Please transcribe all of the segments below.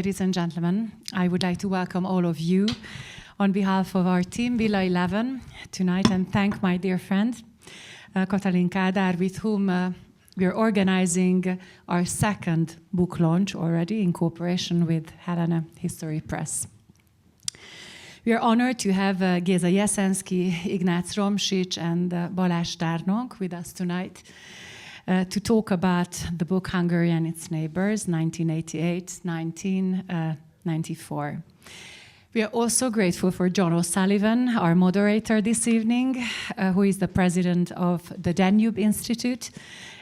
ladies and gentlemen. I would like to welcome all of you on behalf of our team, Villa 11, tonight, and thank my dear friend, Katalin Kádár, with whom we are organizing our second book launch already in cooperation with Helena History Press. We are honored to have Géza Jeszenszky, Ignác Romsics, and Balázs Tárnok with us tonight to talk about the book Hungary and Its Neighbors, 1988-1994. We are also grateful for John O'Sullivan, our moderator this evening, who is the president of the Danube Institute,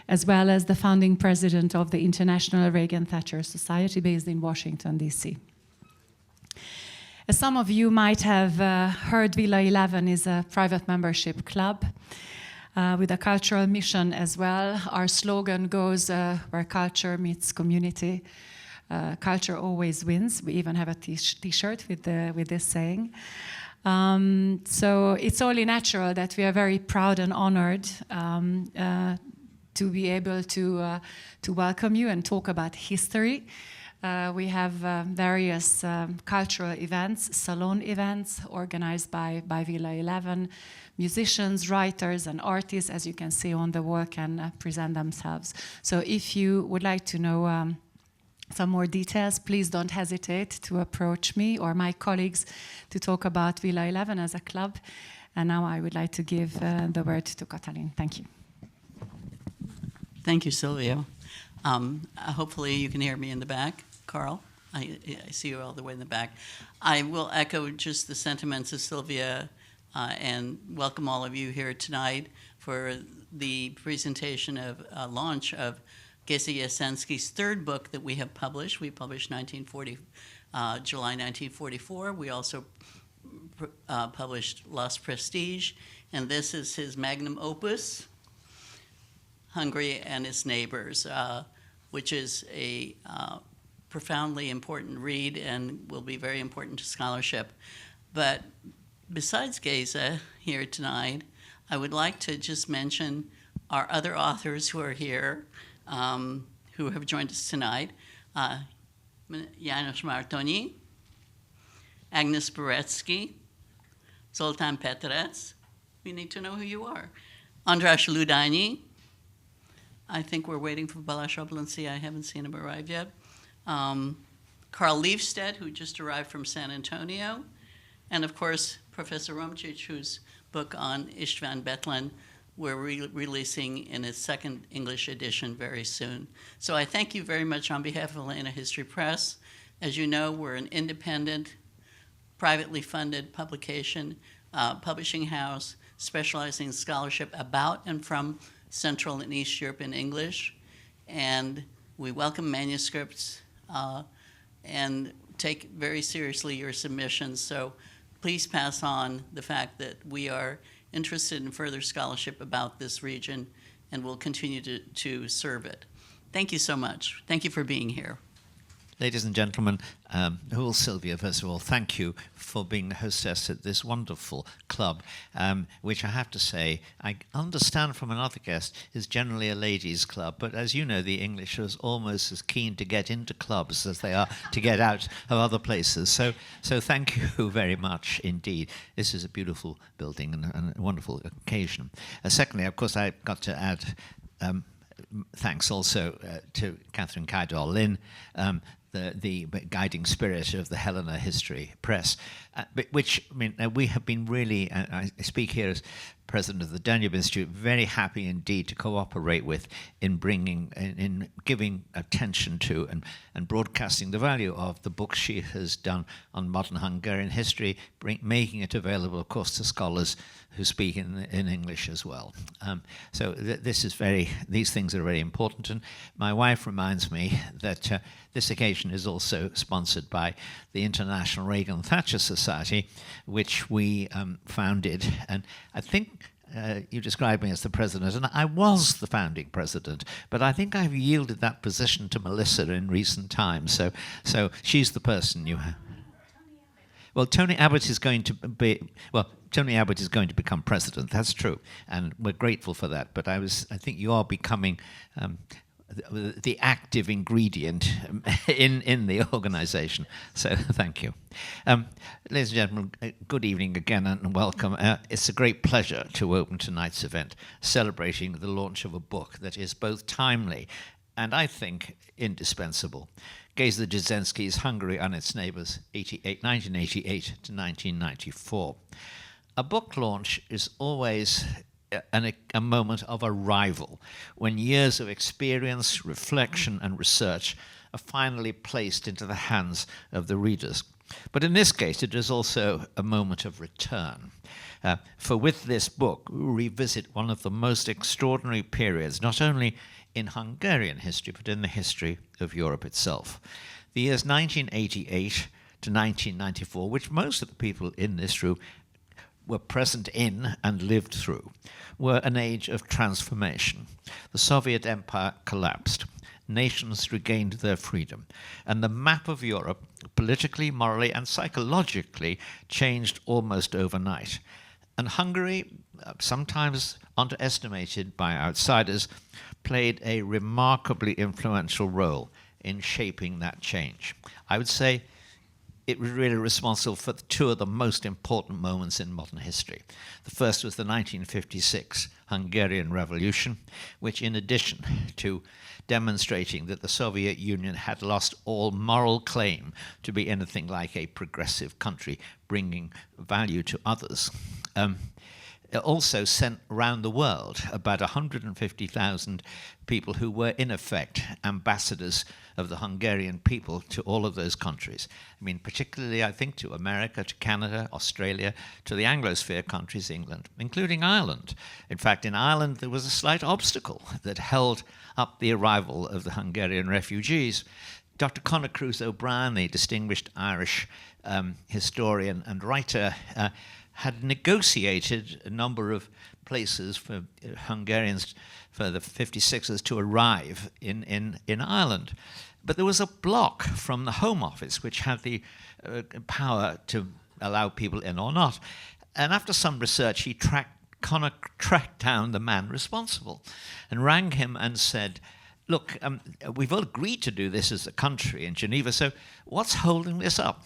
as well as the founding president of the International Reagan Thatcher Society based in Washington, D.C. As some of you might have heard, Villa 11 is a private membership club with a cultural mission as well. Our slogan goes, where culture meets community, culture always wins. We even have a t-shirt with this saying. So it's only natural that we are very proud and honored to be able to welcome you and talk about history. We have various cultural events, salon events organized by Villa 11. Musicians, writers, and artists, as you can see on the wall, can present themselves. So if you would like to know some more details, please don't hesitate to approach me or my colleagues to talk about Villa 11 as a club. And now I would like to give the word to Katalin. Thank you. Thank you, Silvia. Hopefully you can hear me in the back. Carl, I see you all the way in the back. I will echo just the sentiments of Silvia and welcome all of you here tonight for the presentation of launch of Géza Jeszenszky's third book that we have published. We published July 1944. We also published Lost Prestige, and this is his magnum opus, Hungary and Its Neighbors, which is a profoundly important read and will be very important to scholarship. But besides Géza here tonight, I would like to just mention our other authors who are here, who have joined us tonight. János Mártonyi, Agnes Beretsky, Zoltán Petrec. We need to know who you are. András Ludányi. I think we're waiting for Balázs Tárnok. I haven't seen him arrive yet. Carl Liefstedt, who just arrived from San Antonio. And of course, Professor Romsics, whose book on István Bethlen we're releasing in its second English edition very soon. So I thank you very much on behalf of Helena History Press. As you know, we're an independent, privately funded publication, publishing house specializing in scholarship about and from Central and East Europe in English. And we welcome manuscripts and take very seriously your submissions. So please pass on the fact that we are interested in further scholarship about this region and will continue to serve it. Thank you so much. Thank you for being here. Ladies and gentlemen, Sylvia, first of all, thank you for being the hostess at this wonderful club, which I have to say, I understand from another guest, is generally a ladies' club, but as you know, the English are almost as keen to get into clubs as they are to get out of other places. So thank you very much indeed. This is a beautiful building and a wonderful occasion. Secondly, of course, I've got to add thanks also to Catherine Kádár-Lynn, the guiding spirit of the Helena History Press, which, I mean, we have been really, I speak here as president of the Danube Institute, very happy indeed to cooperate with in bringing, in giving attention to and broadcasting the value of the books she has done on modern Hungarian history, making it available, of course, to scholars who speak in English as well. So these things are very important. And my wife reminds me that this occasion is also sponsored by the International Reagan Thatcher Society, which we founded. And I think you described me as the president, and I was the founding president, but I think I've yielded that position to Melissa in recent times. So she's the person you have. Well, Tony Abbott is going to become president. That's true, and we're grateful for that. But I think you are becoming the active ingredient in the organization. So thank you. Ladies and gentlemen, good evening again and welcome. It's a great pleasure to open tonight's event, celebrating the launch of a book that is both timely and, I think, indispensable. Géza Jeszenszky's Hungary and Its Neighbors, 1988 to 1994. A book launch is always a moment of arrival, when years of experience, reflection, and research are finally placed into the hands of the readers. But in this case, it is also a moment of return. For with this book, we revisit one of the most extraordinary periods, not only in Hungarian history, but in the history of Europe itself. The years 1988 to 1994, which most of the people in this room were present in and lived through, were an age of transformation. The Soviet Empire collapsed. Nations regained their freedom. And the map of Europe, politically, morally, and psychologically, changed almost overnight. And Hungary, sometimes underestimated by outsiders, played a remarkably influential role in shaping that change. I would say it was really responsible for two of the most important moments in modern history. The first was the 1956 Hungarian Revolution, which, in addition to demonstrating that the Soviet Union had lost all moral claim to be anything like a progressive country bringing value to others, it also sent around the world about 150,000 people who were, in effect, ambassadors of the Hungarian people to all of those countries. I mean, particularly, I think, to America, to Canada, Australia, to the Anglosphere countries, England, including Ireland. In fact, in Ireland, there was a slight obstacle that held up the arrival of the Hungarian refugees. Dr. Conor Cruise O'Brien, the distinguished Irish historian and writer, had negotiated a number of places for Hungarians, for the 56ers to arrive in Ireland. But there was a block from the Home Office, which had the power to allow people in or not. And after some research, Conor tracked down the man responsible and rang him and said, look, we've all agreed to do this as a country in Geneva, so what's holding this up?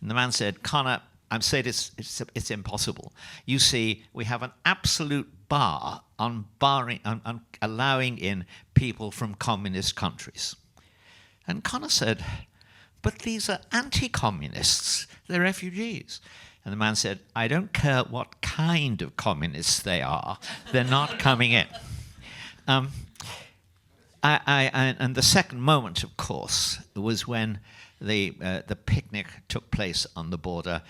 And the man said, Conor, I'm saying it's impossible. You see, we have an absolute bar on allowing in people from communist countries. And Conor said, but these are anti-communists. They're refugees. And the man said, I don't care what kind of communists they are. They're not coming in. And the second moment, of course, was when the picnic took place on the border,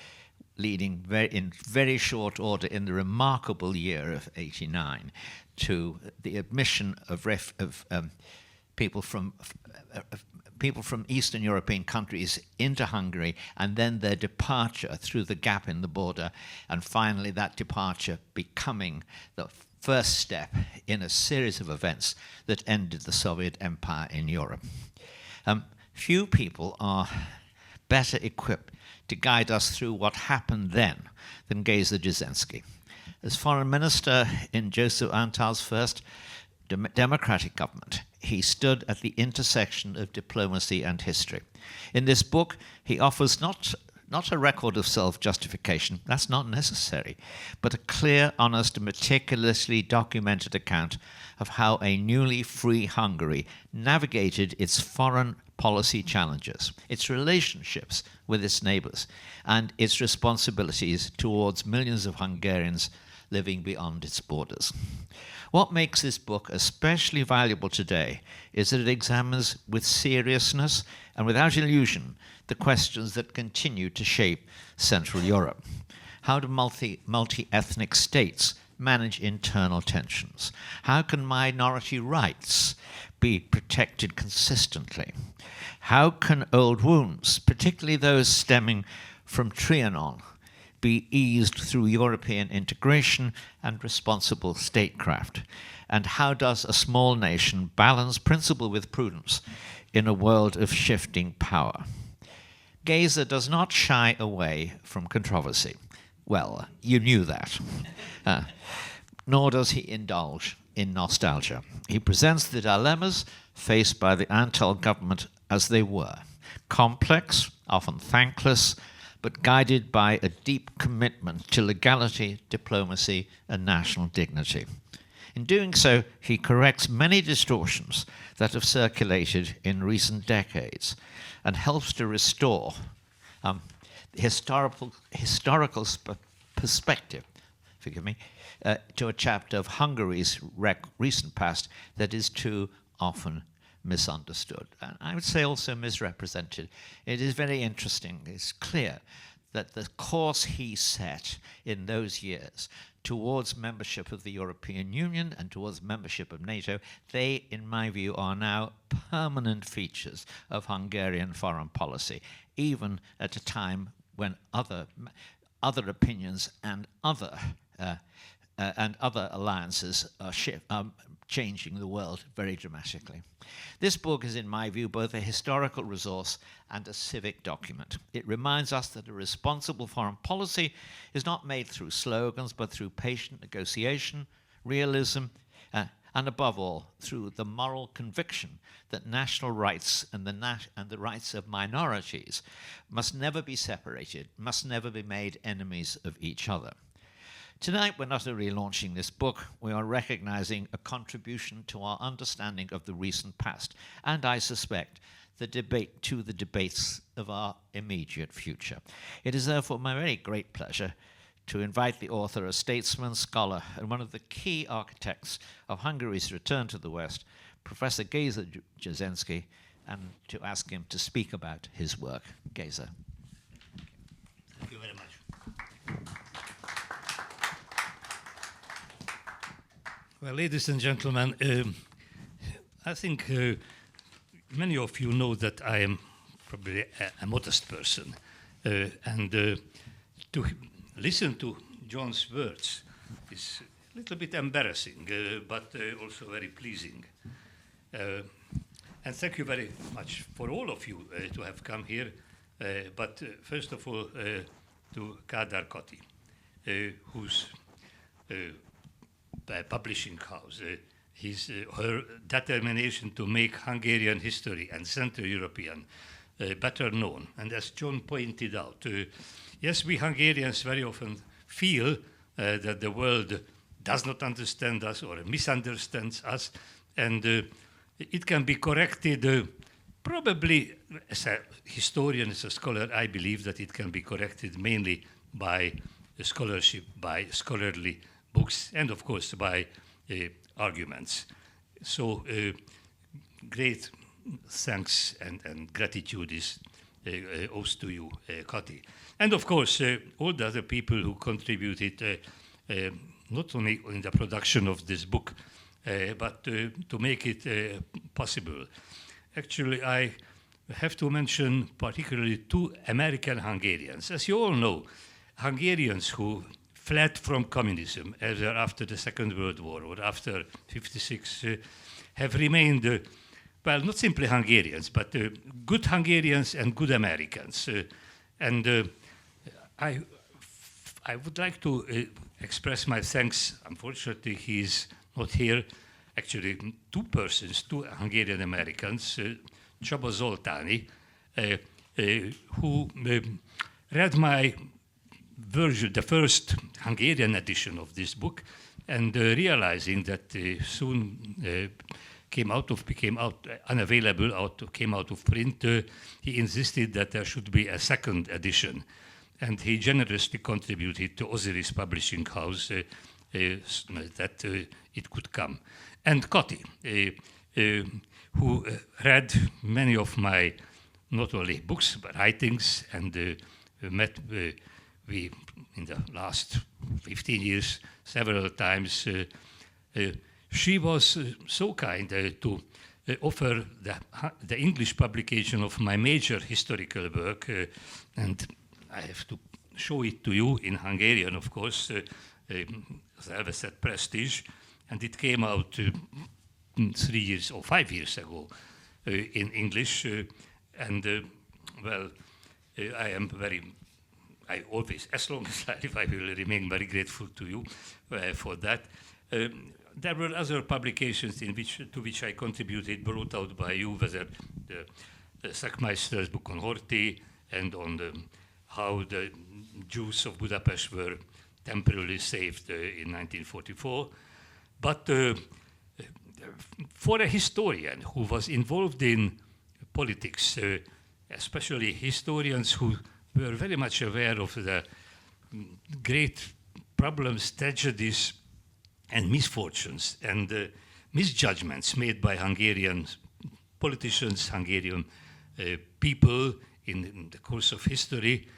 leading in very short order in the remarkable year of '89 to the admission of people from Eastern European countries into Hungary, and then their departure through the gap in the border, and finally that departure becoming the first step in a series of events that ended the Soviet Empire in Europe. Few people are better equipped to guide us through what happened then than Géza Jeszenszky. As foreign minister in Joseph Antal's first democratic government, he stood at the intersection of diplomacy and history. In this book, he offers not a record of self-justification, that's not necessary, but a clear, honest, and meticulously documented account of how a newly free Hungary navigated its foreign policy challenges, its relationships with its neighbors, and its responsibilities towards millions of Hungarians living beyond its borders. What makes this book especially valuable today is that it examines with seriousness and without illusion the questions that continue to shape Central Europe. How do multi-ethnic states manage internal tensions? How can minority rights be protected consistently? How can old wounds, particularly those stemming from Trianon, be eased through European integration and responsible statecraft? And how does a small nation balance principle with prudence in a world of shifting power? Géza does not shy away from controversy. Well, you knew that. Nor does he indulge in nostalgia. He presents the dilemmas faced by the Antal government as they were, complex, often thankless, but guided by a deep commitment to legality, diplomacy, and national dignity. In doing so, he corrects many distortions that have circulated in recent decades and helps to restore historical perspective, to a chapter of Hungary's recent past that is too often misunderstood, and I would say also misrepresented. It is very interesting, it's clear that the course he set in those years towards membership of the European Union and towards membership of NATO, they, in my view, are now permanent features of Hungarian foreign policy, even at a time when other opinions and other alliances are changing the world very dramatically. This book is, in my view, both a historical resource and a civic document. It reminds us that a responsible foreign policy is not made through slogans, but through patient negotiation, realism, and above all, through the moral conviction that national rights and the rights of minorities must never be separated, must never be made enemies of each other. Tonight, we're not only launching this book, we are recognizing a contribution to our understanding of the recent past, and I suspect the debates of our immediate future. It is therefore my very great pleasure to invite the author, a statesman, scholar, and one of the key architects of Hungary's return to the West, Professor Géza Jeszenszky, and to ask him to speak about his work. Géza. Thank you very much. Well, ladies and gentlemen, I think many of you know that I am probably a modest person, and to listen to John's words is a little bit embarrassing, but also very pleasing. And thank you very much for all of you to have come here, but first of all to Kádár Kati, whose publishing house, her determination to make Hungarian history and Central European better known. And as John pointed out, yes, we Hungarians very often feel that the world does not understand us or misunderstands us, and it can be corrected probably, as a historian, as a scholar, I believe that it can be corrected mainly by scholarship, by scholarly books, and of course by arguments. So great thanks and gratitude is owes to you, Kati. And of course, all the other people who contributed not only in the production of this book, but to make it possible. Actually, I have to mention particularly two American Hungarians. As you all know, Hungarians who fled from communism either after the Second World War or after '56 have remained, well, not simply Hungarians, but good Hungarians and good Americans. I would like to express my thanks. Unfortunately, he's not here. Actually, two Hungarian Americans, Csaba Zoltáni, who read my version, the first Hungarian edition of this book, and realizing that soon came out of print, he insisted that there should be a second edition, and he generously contributed to Osiris Publishing House that it could come. And Kati, who read many of my not only books but writings, and met we in the last 15 years several times. She was so kind to offer the English publication of my major historical work, and I have to show it to you in Hungarian, of course, Elveszett Prestige, and it came out 3 years or 5 years ago in English, well, I always, as long as I live, I will remain very grateful to you for that. there were other publications to which I contributed, brought out by you, whether the Sackmeister's book on Horthy and on how the Jews of Budapest were temporarily saved in 1944. But for a historian who was involved in politics, especially historians who were very much aware of the great problems, tragedies, and misfortunes and misjudgments made by Hungarian politicians, Hungarian people in the course of history.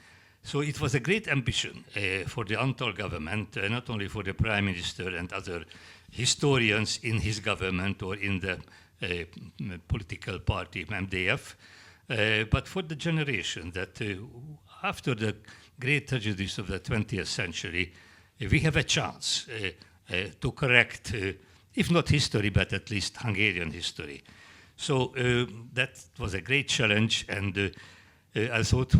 So it was a great ambition for the Antal government, not only for the Prime Minister and other historians in his government or in the political party MDF, but for the generation that after the great tragedies of the 20th century, we have a chance to correct, if not history, but at least Hungarian history. So that was a great challenge, and I thought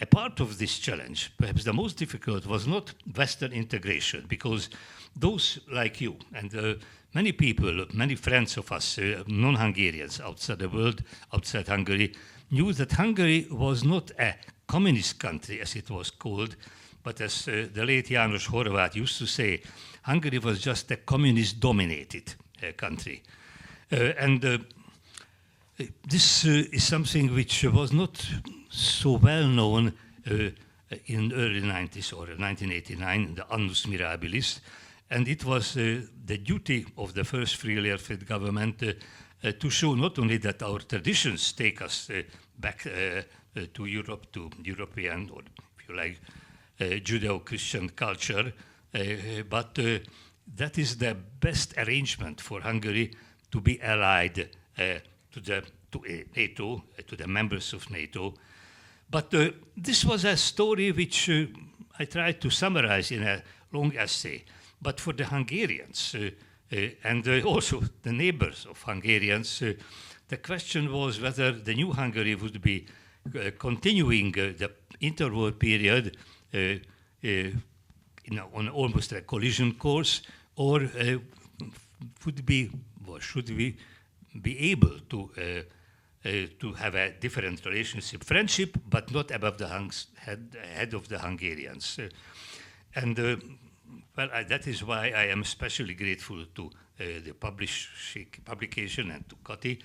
a part of this challenge, perhaps the most difficult, was not Western integration, because those like you and many people, many friends of us, non-Hungarians outside the world, outside Hungary, knew that Hungary was not a communist country, as it was called, but as the late János Horváth used to say, Hungary was just a communist-dominated country. This is something which was not so well known in early 90s or 1989, the annus mirabilis, and it was the duty of the first Freely Elfrid government to show not only that our traditions take us back to Europe, to European, or if you like, Judeo-Christian culture, but that is the best arrangement for Hungary to be allied to NATO, to the members of NATO. But this was a story which I tried to summarize in a long essay. But for the Hungarians and also the neighbors of Hungarians, the question was whether the new Hungary would be continuing the interwar period on almost a collision course, or should we be able to have a different relationship, friendship, but not above the head of the Hungarians. Well, that is why I am especially grateful to the publication and to Kati,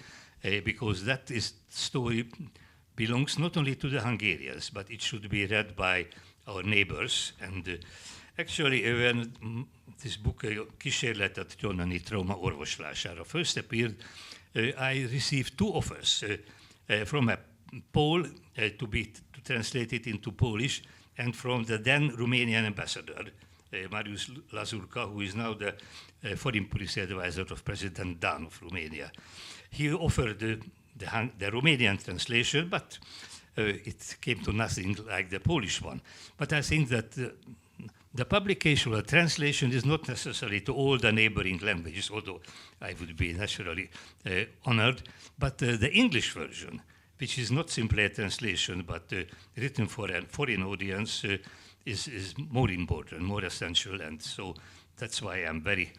because that story belongs not only to the Hungarians, but it should be read by our neighbors. And actually, when this book, Kísérletet gyónani trauma orvoslására, first appeared, I received 2 offers from a Pole to translate it into Polish, and from the then Romanian ambassador, Marius Lazurka, who is now the foreign policy advisor of President Dan of Romania. He offered the Romanian translation, but it came to nothing like the Polish one. But I think that the publication or translation is not necessary to all the neighboring languages, although I would be naturally honored. But the English version, which is not simply a translation, but written for a foreign audience, is more important, more essential, and so that's why I'm very,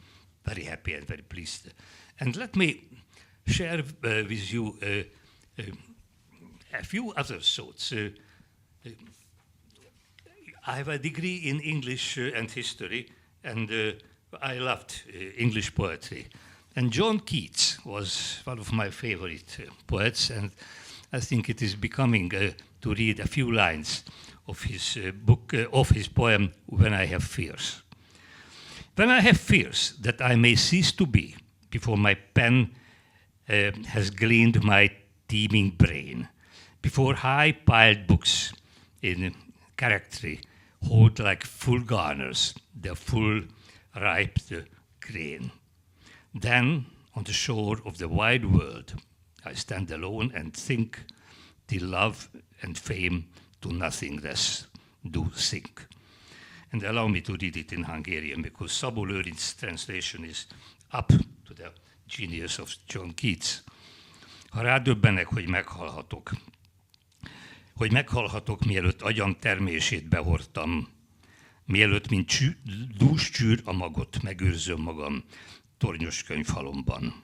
very happy and very pleased. And let me share with you a few other thoughts. I have a degree in English and history, and I loved English poetry. And John Keats was one of my favorite poets, and I think it is becoming to read a few lines of his book, of his poem, When I Have Fears. When I have fears that I may cease to be, before my pen has gleaned my teeming brain, before high-piled books in character hold like full garners their full ripe grain. Then, on the shore of the wide world, I stand alone and think, till love and fame to nothingness do sink. And allow me to read it in Hungarian, because Szabó Lőrinc's translation is up to the genius of John Keats. Ha rádöbbenek, hogy meghalhatok, mielőtt agyam termését behordtam, mielőtt, mint dús csűr a magot, megőrzöm magam, tornyos könyvhalomban.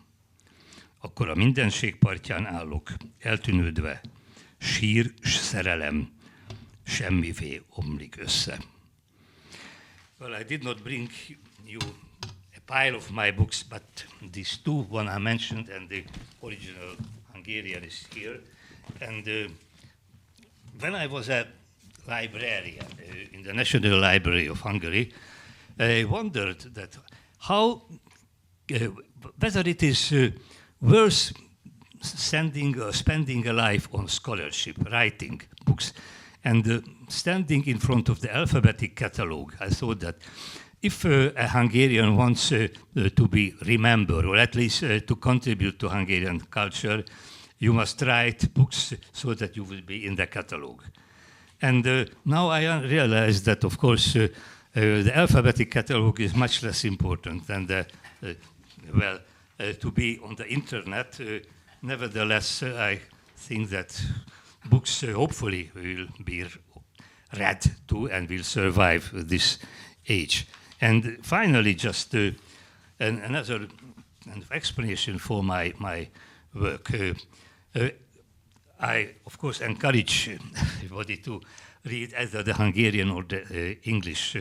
Akkor a mindenség partján állok, eltűnődve, sír s szerelem, semmivé omlik össze. Well, I did not bring you a pile of my books, but these two, one I mentioned, and the original Hungarian is here. And when I was a librarian in the National Library of Hungary, I wondered that how, whether it is worth spending a life on scholarship, writing books, and standing in front of the alphabetic catalogue. I thought that if a Hungarian wants to be remembered, or at least to contribute to Hungarian culture, you must write books so that you will be in the catalogue. And now I realize that, of course, the alphabetic catalogue is much less important than the, to be on the internet. Nevertheless, I think that books hopefully will be read too and will survive this age. And finally, just another kind of explanation for my work. I, of course, encourage everybody to read either the Hungarian or the English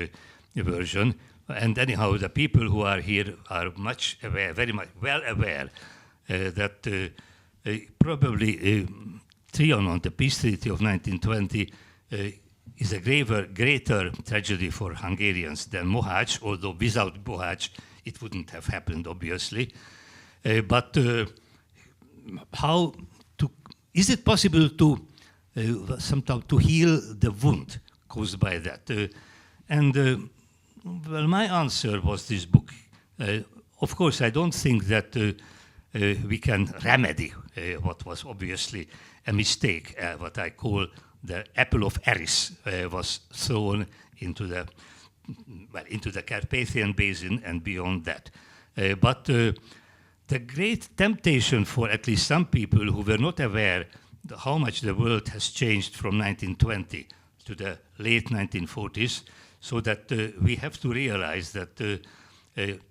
version. And anyhow, the people who are here are much aware, very much well aware that probably Trianon, the peace treaty of 1920, is a greater tragedy for Hungarians than Mohács, although without Mohács it wouldn't have happened, obviously. But how to, is it possible to somehow to heal the wound caused by that? Well, my answer was this book. Of course, I don't think that we can remedy what was obviously a mistake. What I call the apple of Eris was thrown into the Carpathian Basin and beyond that. But the great temptation for at least some people who were not aware how much the world has changed from 1920 to the late 1940s, so that we have to realize that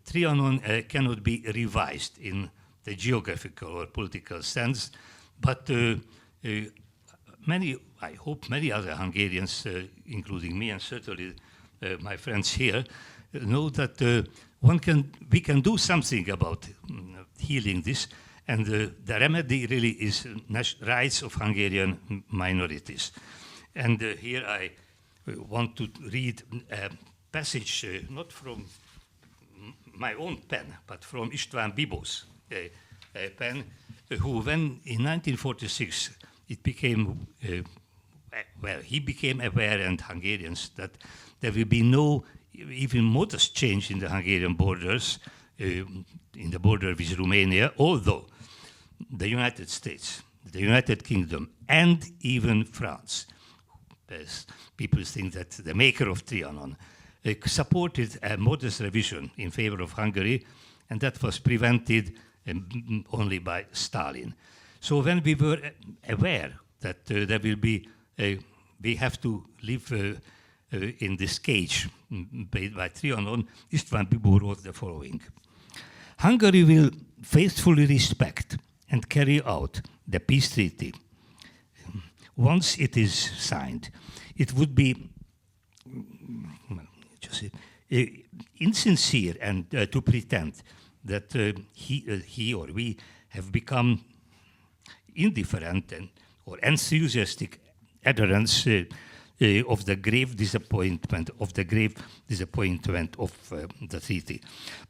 Trianon cannot be revised in the geographical or political sense, but I hope many other Hungarians, including me and certainly my friends here, know that we can do something about healing this, and the remedy really is rights of Hungarian minorities. And here I want to read a passage, not from my own pen, but from István Bibó's pen, who, when in 1946 it became, he became aware, and Hungarians, that there will be no even modest change in the Hungarian borders, in the border with Romania, although the United States, the United Kingdom, and even France, as people think that the maker of Trianon, supported a modest revision in favor of Hungary, and that was prevented only by Stalin. So when we were aware that there will be, we have to live in this cage made by Trianon, István Bibó wrote the following: Hungary will faithfully respect and carry out the peace treaty. Once it is signed, it would be insincere and to pretend that he or we have become indifferent or enthusiastic adherents of the grave disappointment of the treaty.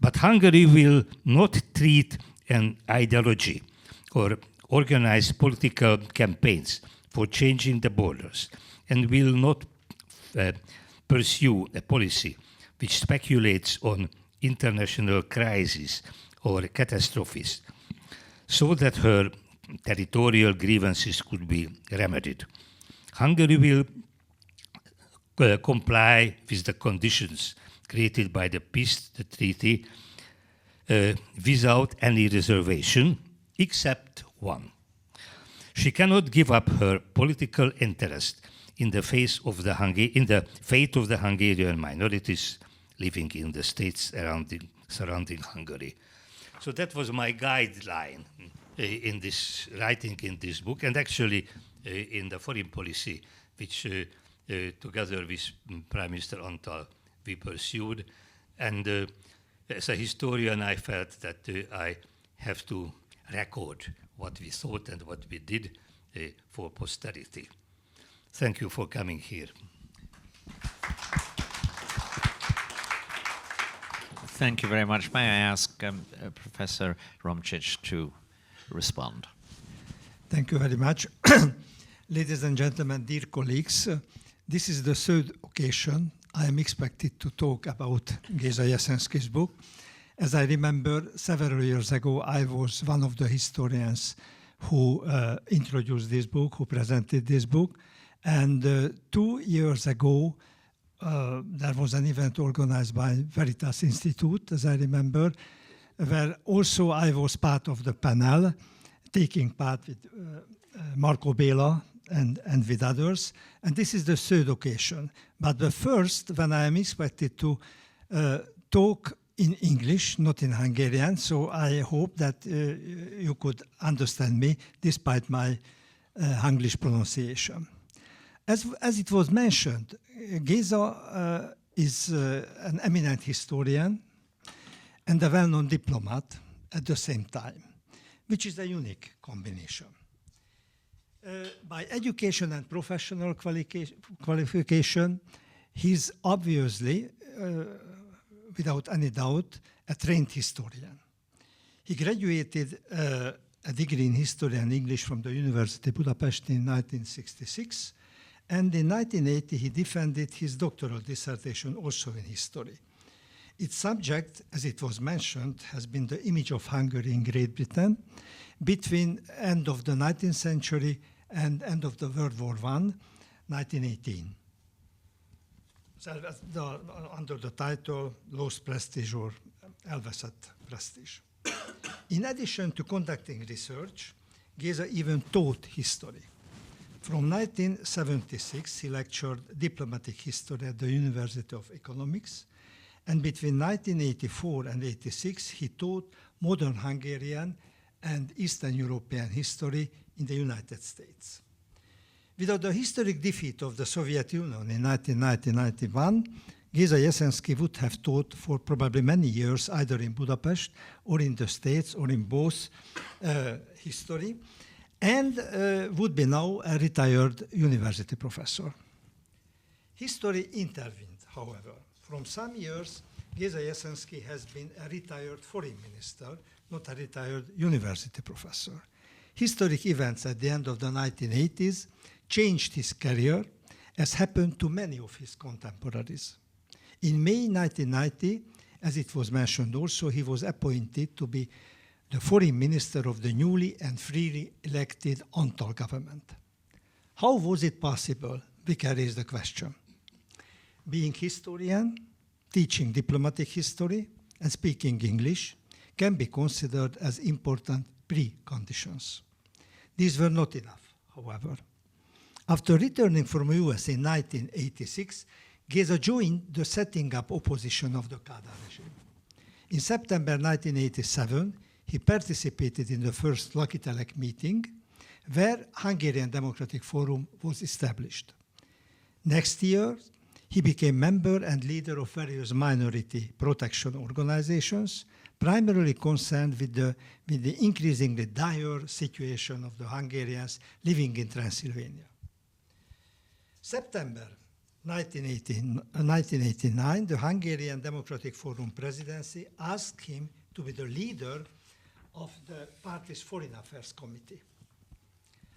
But Hungary will not treat an ideology or organize political campaigns for changing the borders, and will not pursue a policy which speculates on international crises or catastrophes, so that her territorial grievances could be remedied. Hungary will comply with the conditions created by the peace treaty without any reservation, except one. She cannot give up her political interest in the fate of the Hungarian minorities living in the states surrounding Hungary. So that was my guideline in this writing in this book, and actually in the foreign policy, which together with Prime Minister Antal we pursued. And as a historian, I felt that I have to record what we thought and what we did for posterity. Thank you for coming here. Thank you very much. May I ask Professor Romsics to respond? Thank you very much. Ladies and gentlemen, dear colleagues, this is the third occasion I am expected to talk about Géza Jeszenszky's book. As I remember, several years ago, I was one of the historians who introduced this book, who presented this book. And 2 years ago, there was an event organized by Veritas Institute, as I remember, where also I was part of the panel, taking part with Marco Béla and with others. And this is the third occasion. But the first, when I am expected to talk in English, not in Hungarian, so I hope that you could understand me despite my Hunglish pronunciation. As it was mentioned, Géza is an eminent historian and a well-known diplomat at the same time, which is a unique combination. By education and professional qualification, he's obviously, without any doubt, a trained historian. He graduated a degree in history and English from the University of Budapest in 1966, and in 1980 he defended his doctoral dissertation also in history. Its subject, as it was mentioned, has been the image of Hungary in Great Britain between end of the 19th century and end of the World War I, 1918. So under the title Lost Prestige or Elveszett Prestige. In addition to conducting research, Géza even taught history. From 1976, he lectured diplomatic history at the University of Economics, and between 1984 and 86, he taught modern Hungarian and Eastern European history in the United States. Without the historic defeat of the Soviet Union in 1990-91, Géza Jeszenszky would have taught for probably many years either in Budapest or in the States or in both history, and would be now a retired university professor. History intervened, however. From some years, Géza Jeszenszky has been a retired foreign minister, not a retired university professor. Historic events at the end of the 1980s changed his career, as happened to many of his contemporaries. In May 1990, as it was mentioned also, he was appointed to be the foreign minister of the newly and freely elected Antal government. How was it possible? We can raise the question. Being historian, teaching diplomatic history, and speaking English can be considered as important preconditions. These were not enough, however. After returning from the US in 1986, Géza joined the setting up opposition of the Kádár regime. In September 1987, he participated in the first Lakitelek meeting, where Hungarian Democratic Forum was established. Next year, he became member and leader of various minority protection organizations, primarily concerned with the increasingly dire situation of the Hungarians living in Transylvania. September 1989, the Hungarian Democratic Forum presidency asked him to be the leader of the party's Foreign Affairs Committee.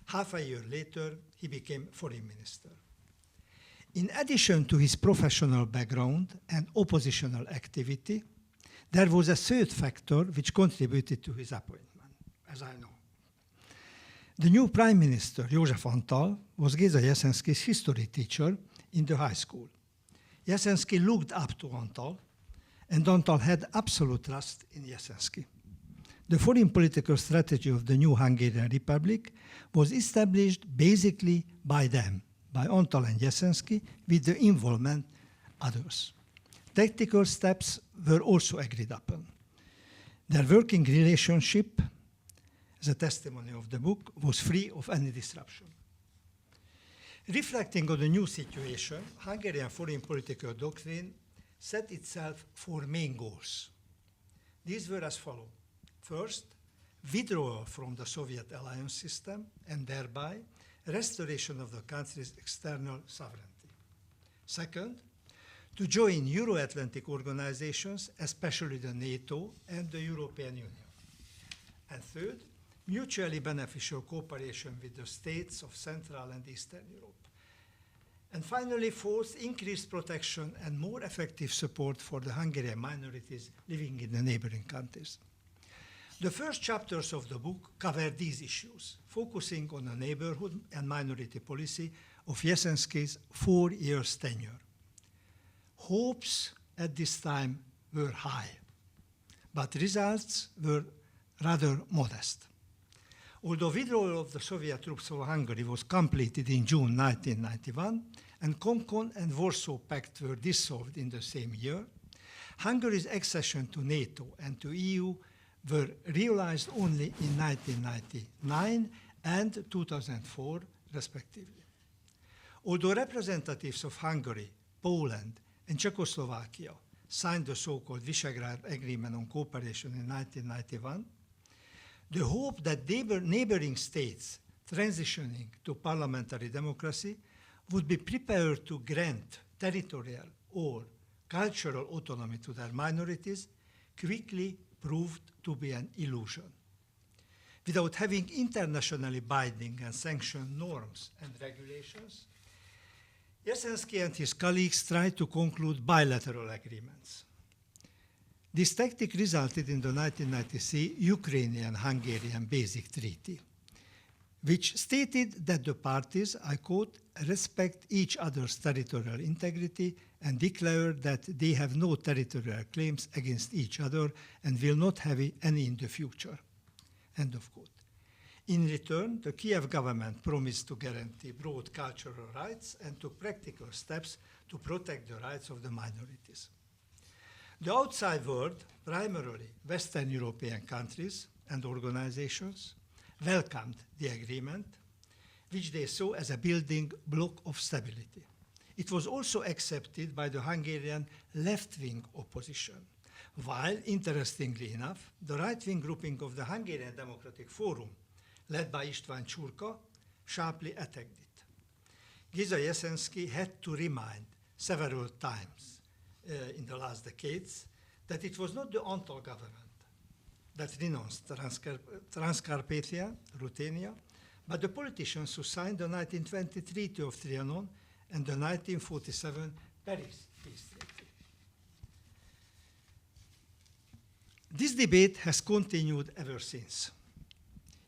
Half a year later, he became foreign minister. In addition to his professional background and oppositional activity, there was a third factor which contributed to his appointment, as I know. The new Prime Minister, József Antal, was Géza Jeszenszky's history teacher in the high school. Jeszenszky looked up to Antal, and Antal had absolute trust in Jeszenszky. The foreign political strategy of the new Hungarian Republic was established basically by them, by Antal and Jeszenszky, with the involvement of others. Tactical steps were also agreed upon. Their working relationship, as a testimony of the book, was free of any disruption. Reflecting on the new situation, Hungarian foreign political doctrine set itself four main goals. These were as follows. First, withdrawal from the Soviet alliance system and thereby restoration of the country's external sovereignty. Second, to join Euro-Atlantic organizations, especially the NATO and the European Union. And third, mutually beneficial cooperation with the states of Central and Eastern Europe. And finally, fourth, increased protection and more effective support for the Hungarian minorities living in the neighboring countries. The first chapters of the book cover these issues, focusing on the neighborhood and minority policy of Jeszenszky's 4 years tenure. Hopes at this time were high, but results were rather modest. Although withdrawal of the Soviet troops from Hungary was completed in June 1991, and Concon and Warsaw Pact were dissolved in the same year, Hungary's accession to NATO and to EU were realized only in 1999 and 2004, respectively. Although representatives of Hungary, Poland, and Czechoslovakia signed the so-called Visegrad Agreement on Cooperation in 1991, the hope that neighboring states transitioning to parliamentary democracy would be prepared to grant territorial or cultural autonomy to their minorities quickly proved to be an illusion. Without having internationally binding and sanctioned norms and regulations, Jeszenszky and his colleagues tried to conclude bilateral agreements. This tactic resulted in the 1993 Ukrainian-Hungarian Basic Treaty, which stated that the parties, I quote, respect each other's territorial integrity and declare that they have no territorial claims against each other and will not have any in the future, end of quote. In return, the Kiev government promised to guarantee broad cultural rights and took practical steps to protect the rights of the minorities. The outside world, primarily Western European countries and organizations, welcomed the agreement, which they saw as a building block of stability. It was also accepted by the Hungarian left-wing opposition, while, interestingly enough, the right-wing grouping of the Hungarian Democratic Forum, led by István Csurka, sharply attacked it. Géza Jeszenszky had to remind several times in the last decades that it was not the Antal government that renounced Transcarpathia, Ruthenia, but the politicians who signed the 1920 Treaty of Trianon and the 1947 Paris Peace Treaty. This debate has continued ever since.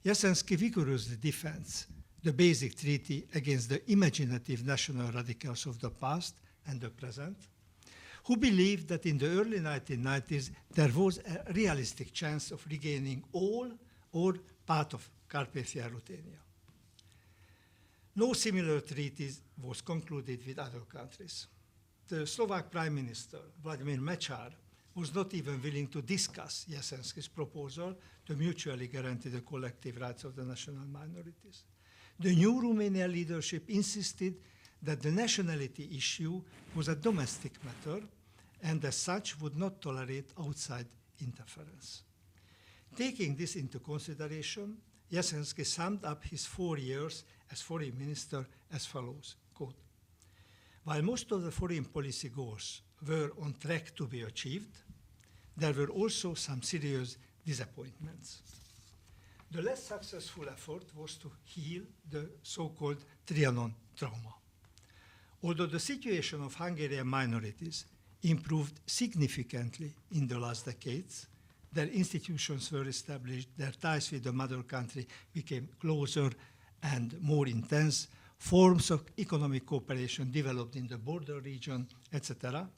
Jeszenszky vigorously defends the Basic Treaty against the imaginative national radicals of the past and the present, who believed that in the early 1990s there was a realistic chance of regaining all or part of Carpathia Ruthenia. No similar treaties was concluded with other countries. The Slovak Prime Minister, Vladimir Mečiar, was not even willing to discuss Jeszenszky's proposal to mutually guarantee the collective rights of the national minorities. The new Romanian leadership insisted that the nationality issue was a domestic matter and as such would not tolerate outside interference. Taking this into consideration, Jeszenszky summed up his 4 years as foreign minister as follows, quote, "While most of the foreign policy goals were on track to be achieved, there were also some serious disappointments. The less successful effort was to heal the so-called Trianon trauma. Although the situation of Hungarian minorities improved significantly in the last decades, their institutions were established, their ties with the mother country became closer and more intense, forms of economic cooperation developed in the border region, etc.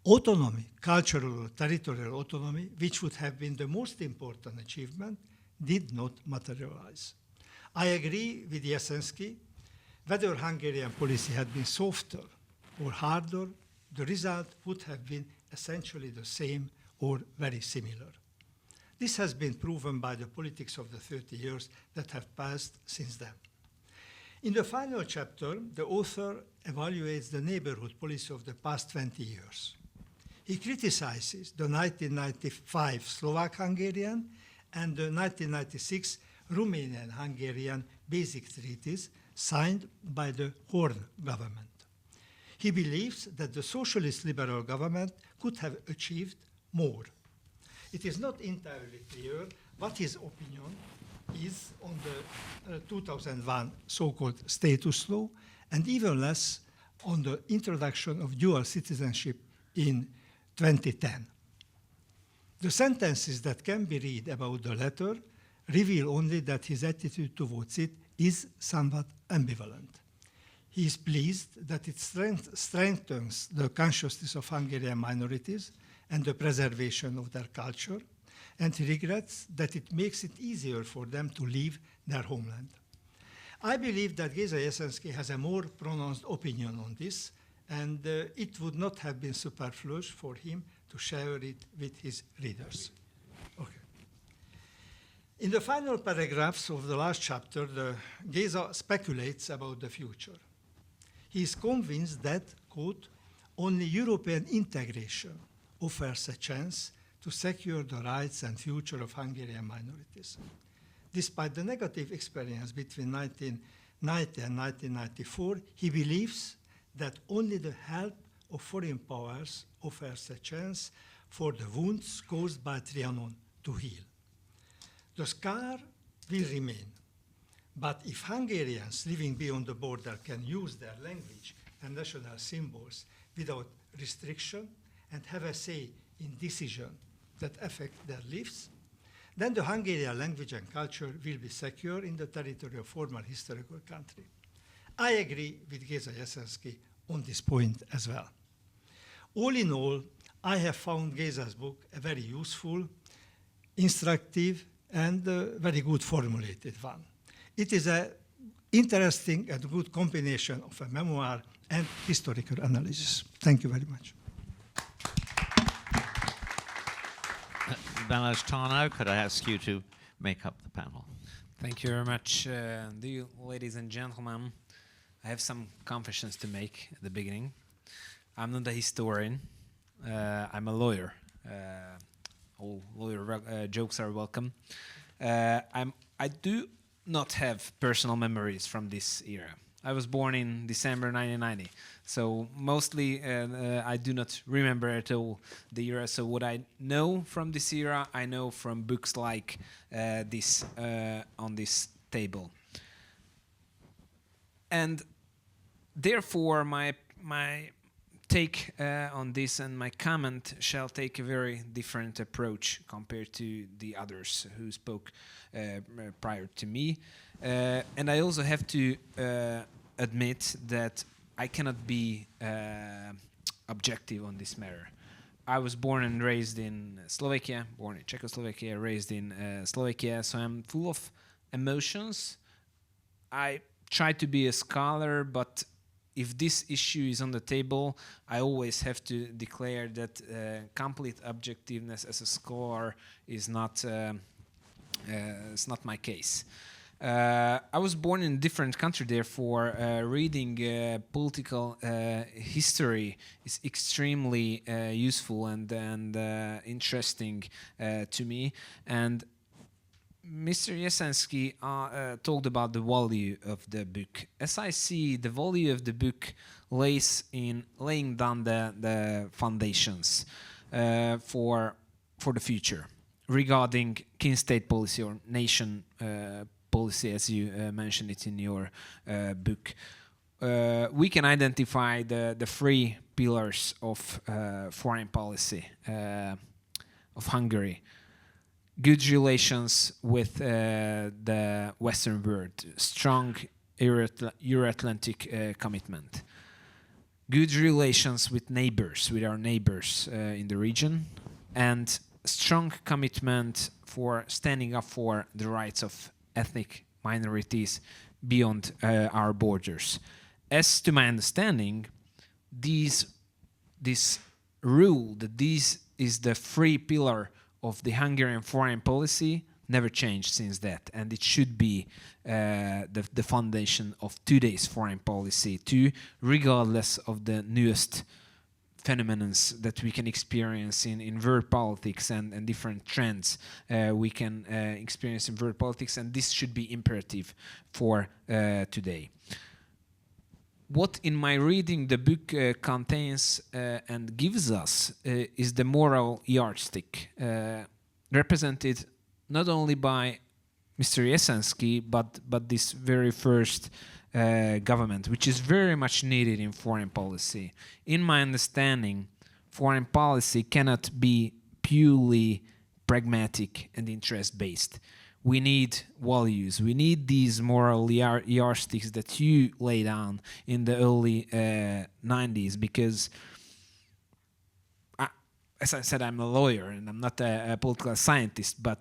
Autonomy, cultural or territorial autonomy, which would have been the most important achievement, did not materialize. I agree with Jeszenszky. Whether Hungarian policy had been softer or harder, the result would have been essentially the same or very similar. This has been proven by the politics of the 30 years that have passed since then. In the final chapter, the author evaluates the neighborhood policy of the past 20 years. He criticizes the 1995 Slovak-Hungarian and the 1996 Romanian-Hungarian basic treaties signed by the Horn government. He believes that the socialist liberal government could have achieved more. It is not entirely clear what his opinion is on the 2001 so-called status law, and even less on the introduction of dual citizenship in 2010. The sentences that can be read about the letter reveal only that his attitude towards it is somewhat ambivalent. He is pleased that it strengthens the consciousness of Hungarian minorities and the preservation of their culture, and he regrets that it makes it easier for them to leave their homeland. I believe that Géza Jeszenszky has a more pronounced opinion on this, and it would not have been superfluous for him to share it with his readers. Okay. In the final paragraphs of the last chapter, Géza speculates about the future. He is convinced that, quote, only European integration offers a chance to secure the rights and future of Hungarian minorities. Despite the negative experience between 1990 and 1994, he believes that only the help of foreign powers offers a chance for the wounds caused by Trianon to heal. The scar will remain, but if Hungarians living beyond the border can use their language and national symbols without restriction and have a say in decisions that affect their lives, then the Hungarian language and culture will be secure in the territory of former historical country. I agree with Géza Jeszenszky on this point as well. All in all, I have found Géza's book a very useful, instructive, and very good formulated one. It is an interesting and good combination of a memoir and historical analysis. Thank you very much. Balázs Tárnok, could I ask you to make up the panel? Thank you very much. Dear ladies and gentlemen, I have some confessions to make at the beginning. I'm not a historian. I'm a lawyer. All lawyer jokes are welcome. I do not have personal memories from this era. I was born in December 1990, so mostly I do not remember at all the era. So what I know from this era, I know from books like this on this table. And therefore, my take on this and my comment shall take a very different approach compared to the others who spoke prior to me. And I also have to admit that I cannot be objective on this matter. I was born and raised in Slovakia, born in Czechoslovakia, raised in Slovakia, so I'm full of emotions. I try to be a scholar, but if this issue is on the table, I always have to declare that complete objectiveness as a scholar is not it's not my case. I was born in a different country, therefore reading political history is extremely useful and interesting to me. And Mr. Jeszenszky talked about the value of the book. As I see, the value of the book lays in laying down the foundations for the future regarding kin state policy or nation policy, as you mentioned it in your book. We can identify the three pillars of foreign policy of Hungary. Good relations with the Western world, strong Euro-Atlantic commitment. Good relations with neighbors, with our neighbors in the region, and strong commitment for standing up for the rights of ethnic minorities beyond our borders. As to my understanding, this rule that this is the free pillar of the Hungarian foreign policy never changed since that, and it should be the foundation of today's foreign policy too, regardless of the newest phenomena that we can experience in world politics and different trends we can experience in world politics, and this should be imperative for today. What in my reading the book contains and gives us is the moral yardstick represented not only by Mr. Jeszenszky, but this very first government, which is very much needed in foreign policy. In my understanding, foreign policy cannot be purely pragmatic and interest-based. We need values. We need these moral yardsticks that you laid down in the early 90s, because as I said, I'm a lawyer and I'm not a political scientist, but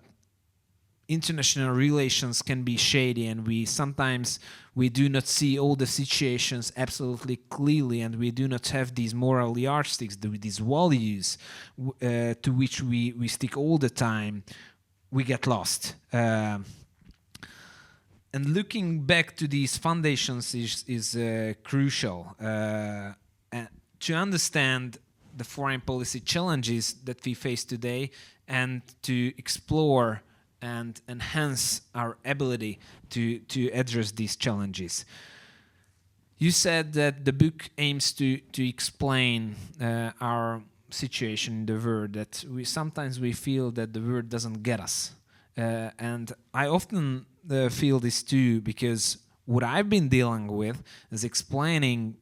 international relations can be shady, and sometimes we do not see all the situations absolutely clearly, and we do not have these moral yardsticks, these values to which we stick all the time. We get lost. And looking back to these foundations is crucial to understand the foreign policy challenges that we face today, and to explore and enhance our ability to address these challenges. You said that the book aims to explain our situation in the world, that sometimes we feel that the world doesn't get us. And I often feel this too, because what I've been dealing with is explaining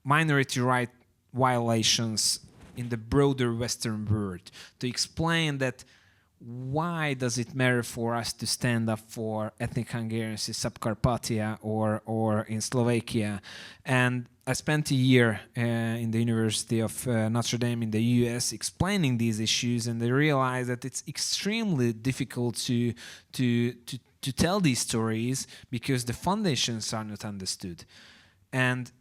minority right violations in the broader Western world, to explain that why does it matter for us to stand up for ethnic Hungarians in Subcarpathia or in Slovakia. And I spent a year in the University of Notre Dame in the US explaining these issues, and I realized that it's extremely difficult to tell these stories because the foundations are not understood. And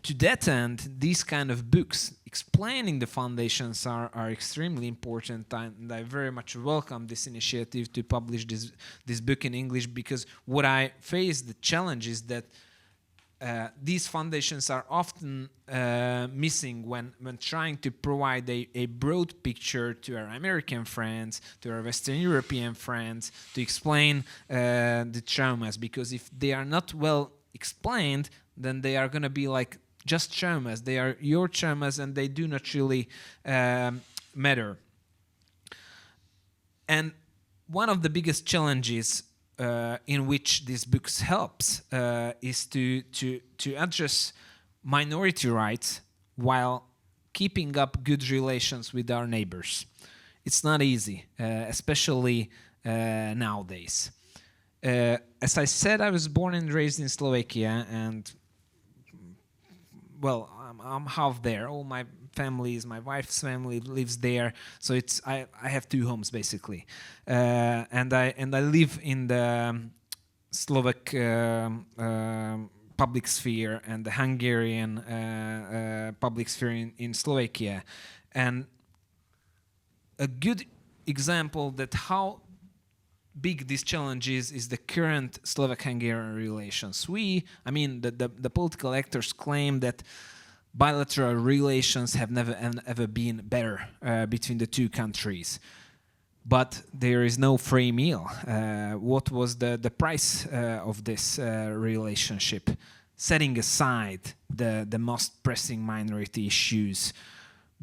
to that end, these kind of books explaining the foundations are extremely important, and I very much welcome this initiative to publish this book in English, because what I face the challenge is that these foundations are often missing when trying to provide a broad picture to our American friends, to our Western European friends, to explain the traumas, because if they are not well explained, then they are going to be like just traumas. They are your traumas, and they do not really matter. And one of the biggest challenges in which this book helps is to address minority rights while keeping up good relations with our neighbors. It's not easy, especially nowadays. As I said, I was born and raised in Slovakia, and well, I'm half there. All my families, my wife's family lives there, so I have two homes basically, and I live in the Slovak public sphere and the Hungarian public sphere in Slovakia, and a good example that how big this challenge is the current Slovak-Hungarian relations. The political actors claim that bilateral relations have never ever been better between the two countries. But there is no free meal. What was the price of this relationship? Setting aside the most pressing minority issues,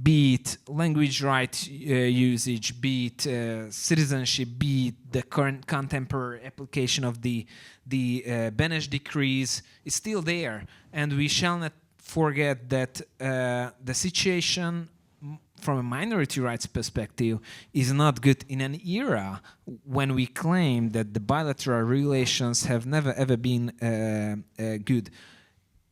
be it language right usage, be it citizenship, be it the current contemporary application of the Beneš decrees, is still there. And we shall not forget that the situation from a minority rights perspective is not good in an era when we claim that the bilateral relations have never ever been good.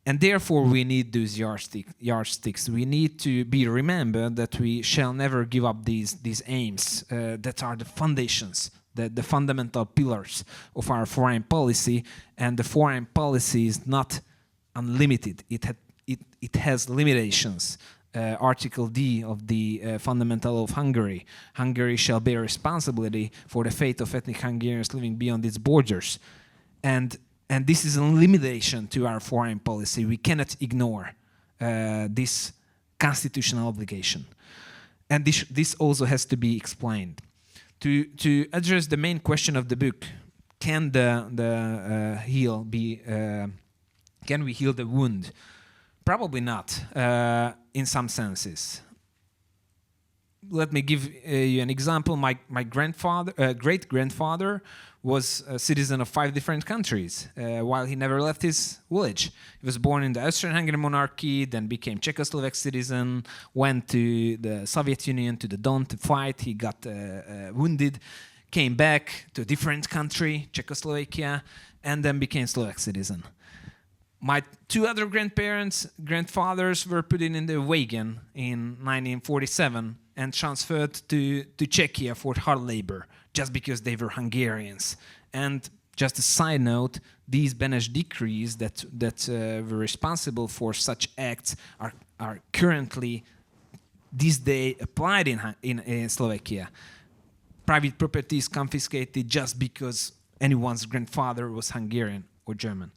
And therefore, we need those yardsticks. We need to be remembered that we shall never give up these aims that are the foundations, the fundamental pillars of our foreign policy. And the foreign policy is not unlimited. It has limitations. Article D of the Fundamental of Hungary. Hungary shall bear responsibility for the fate of ethnic Hungarians living beyond its borders. And this is a limitation to our foreign policy. We cannot ignore this constitutional obligation. And this also has to be explained. To address the main question of the book, can can we heal the wound? Probably not, in some senses. Let me give you an example. My grandfather, great-grandfather, was a citizen of 5 different countries, while he never left his village. He was born in the Austrian-Hungarian monarchy, then became Czechoslovak citizen, went to the Soviet Union, to the Don to fight. He got wounded, came back to a different country, Czechoslovakia, and then became Slovak citizen. My 2 other grandfathers were put in the wagon in 1947 and transferred to Czechia for hard labor, just because they were Hungarians. And just a side note, these Beneš decrees that were responsible for such acts are currently, this day, applied in Slovakia. Private property is confiscated just because anyone's grandfather was Hungarian or German.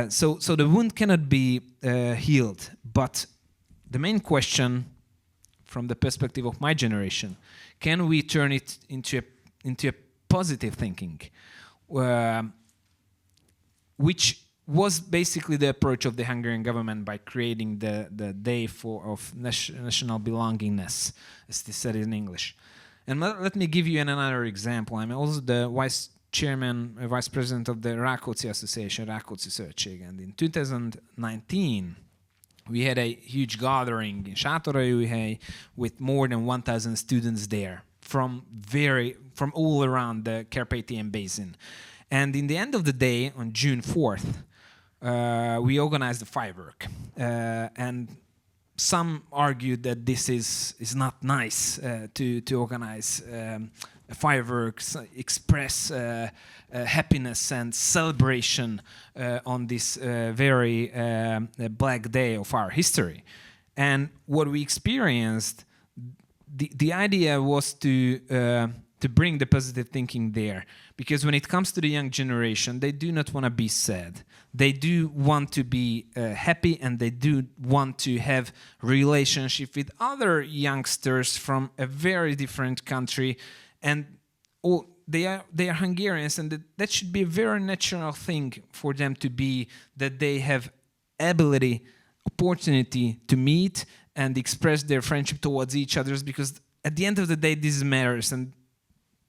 So the wound cannot be healed, but the main question from the perspective of my generation, can we turn it into a positive thinking, which was basically the approach of the Hungarian government by creating the day of national belongingness, as they said in English. And let me give you another example. I'm also the vice president of the Rákóczi Association, Rákóczi Szövetség, and in 2019 we had a huge gathering in Sátoraljaújhely with more than 1,000 students there from all around the Carpathian Basin. And in the end of the day, on June 4th, we organized a firework. And some argued that this is not nice to organize fireworks, express happiness and celebration on this very black day of our history. And what we experienced, the idea was to bring the positive thinking there, because when it comes to the young generation, they do not want to be sad. They do want to be happy, and they do want to have relationship with other youngsters from a very different country, and they are Hungarians, and that should be a very natural thing for them to be, that they have ability, opportunity to meet and express their friendship towards each other, because at the end of the day, this matters, and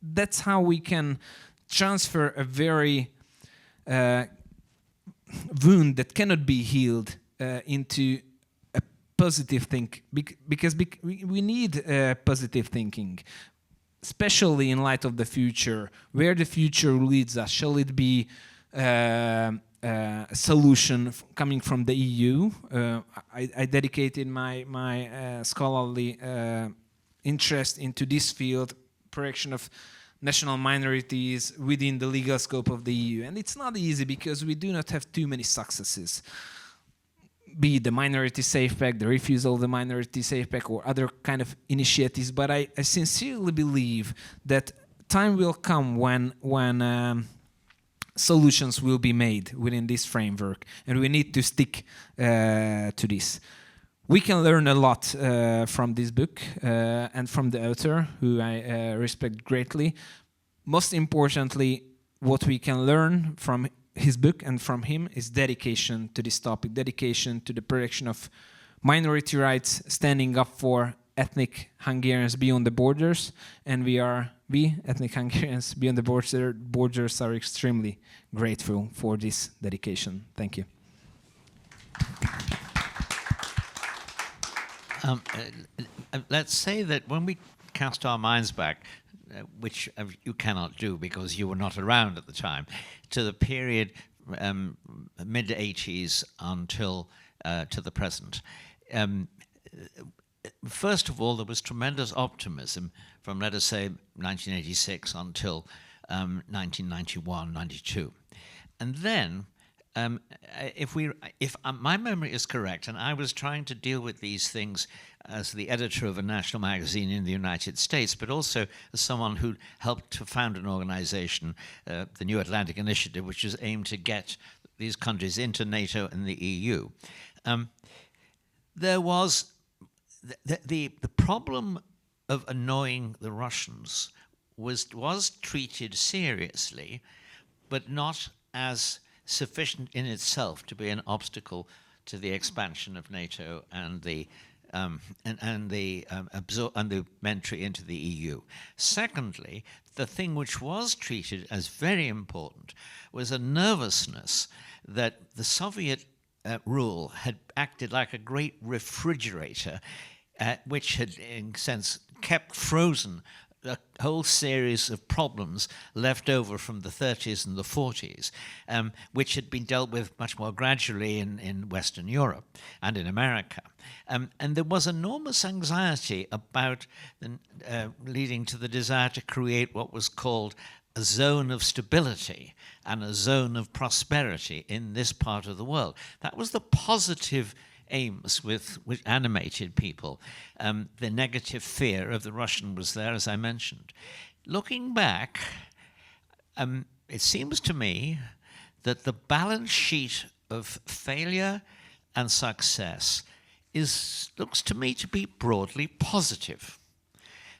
that's how we can transfer a very wound that cannot be healed into a positive thing, because we need positive thinking, especially in light of the future, where the future leads us. Shall it be a solution coming from the EU? I dedicated my scholarly interest into this field, protection of national minorities within the legal scope of the EU. And it's not easy, because we do not have too many successes, be it the Minority Safe Pack, the refusal of the Minority Safe Pack, or other kind of initiatives. But I sincerely believe that time will come when solutions will be made within this framework, and we need to stick to this. We can learn a lot from this book and from the author, who I respect greatly. Most importantly, what we can learn from his book and from him is dedication to this topic, dedication to the protection of minority rights, standing up for ethnic Hungarians beyond the borders. And we, ethnic Hungarians beyond the borders, are extremely grateful for this dedication. Thank you. Let's say that when we cast our minds back, which you cannot do because you were not around at the time, to the period mid-80s until to the present. First of all, there was tremendous optimism from, let us say, 1986 until 1991, 92. And then if my memory is correct, and I was trying to deal with these things as the editor of a national magazine in the United States, but also as someone who helped to found an organization, the New Atlantic Initiative, which is aimed to get these countries into NATO and the EU. There was the problem of annoying the Russians was treated seriously, but not as sufficient in itself to be an obstacle to the expansion of NATO and the entry into the EU. Secondly, the thing which was treated as very important was a nervousness that the Soviet rule had acted like a great refrigerator, which had, in a sense, kept frozen a whole series of problems left over from the 30s and the 40s, which had been dealt with much more gradually in Western Europe and in America. And there was enormous anxiety about leading to the desire to create what was called a zone of stability and a zone of prosperity in this part of the world. That was the positive aims which animated people. The negative fear of the Russian was there, as I mentioned. Looking back, it seems to me that the balance sheet of failure and success looks to me to be broadly positive.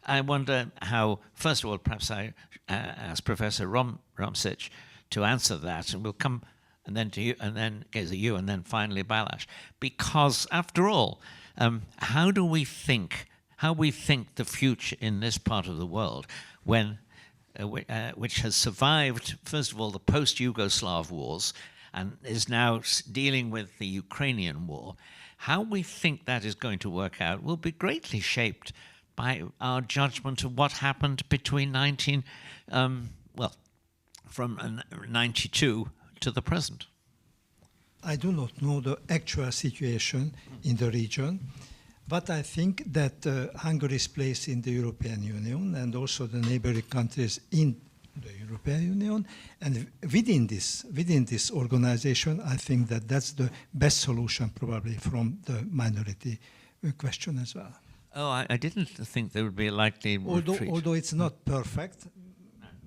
I wonder how, first of all, perhaps I ask Professor Romsics to answer that, and we'll come and then to you, and then Géza, you, and then finally Balázs. Because after all, how we think the future in this part of the world, which has survived, first of all, the post-Yugoslav wars, and is now dealing with the Ukrainian war, how we think that is going to work out will be greatly shaped by our judgment of what happened between from 92 to the present. I do not know the actual situation in the region, but I think that Hungary's place in the European Union and also the neighboring countries in the European Union, and within this organization, I think that that's the best solution probably from the minority question as well. Oh, I didn't think there would be a likely retreat. Although it's not perfect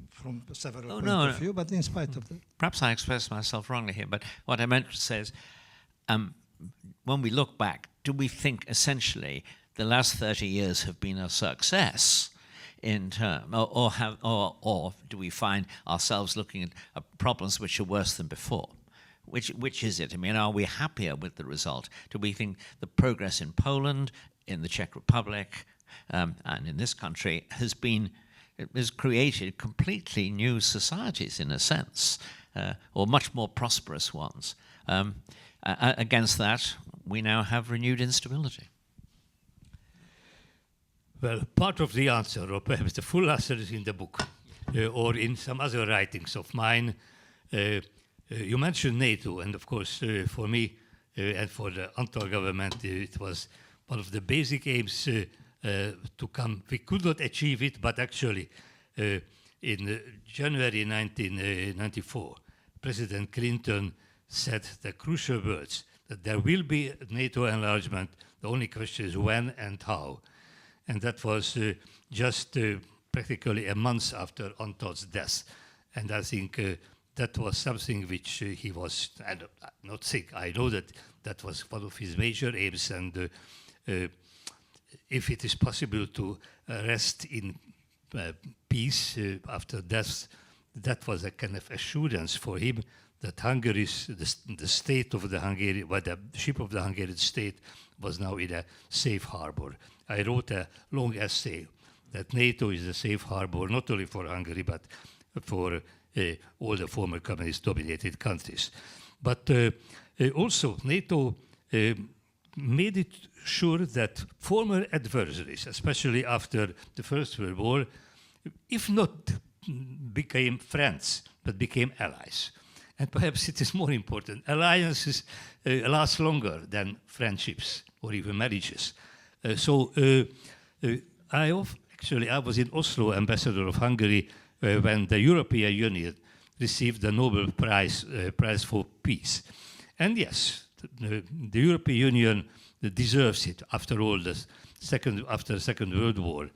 from several points of view, but in spite of that. Perhaps I expressed myself wrongly here, but what I meant to say is, when we look back, do we think essentially the last 30 years have been a success in term, or do we find ourselves looking at problems which are worse than before? Which is it? I mean, are we happier with the result? Do we think the progress in Poland, in the Czech Republic, and in this country has created completely new societies in a sense, or much more prosperous ones? Against that, we now have renewed instability. Well, part of the answer, or perhaps the full answer, is in the book, or in some other writings of mine. You mentioned NATO, and of course, for me and for the Antal government, it was one of the basic aims to come. We could not achieve it, but actually, in January 1994, President Clinton said the crucial words that there will be NATO enlargement. The only question is when and how. And that was just practically a month after Antal's death. And I think that was something which he was not sick. I know that was one of his major aims. And if it is possible to rest in peace after death, that was a kind of assurance for him that Hungary's, the state of the Hungarian, well, the ship of the Hungarian state was now in a safe harbor. I wrote a long essay that NATO is a safe harbor, not only for Hungary, but for all the former communist-dominated countries. But also, NATO made it sure that former adversaries, especially after the First World War, if not became friends, but became allies. And perhaps it is more important. Alliances last longer than friendships or even marriages. I was in Oslo, ambassador of Hungary, when the European Union received the Nobel Prize for Peace. And yes, the European Union deserves it. After all, after the Second World War,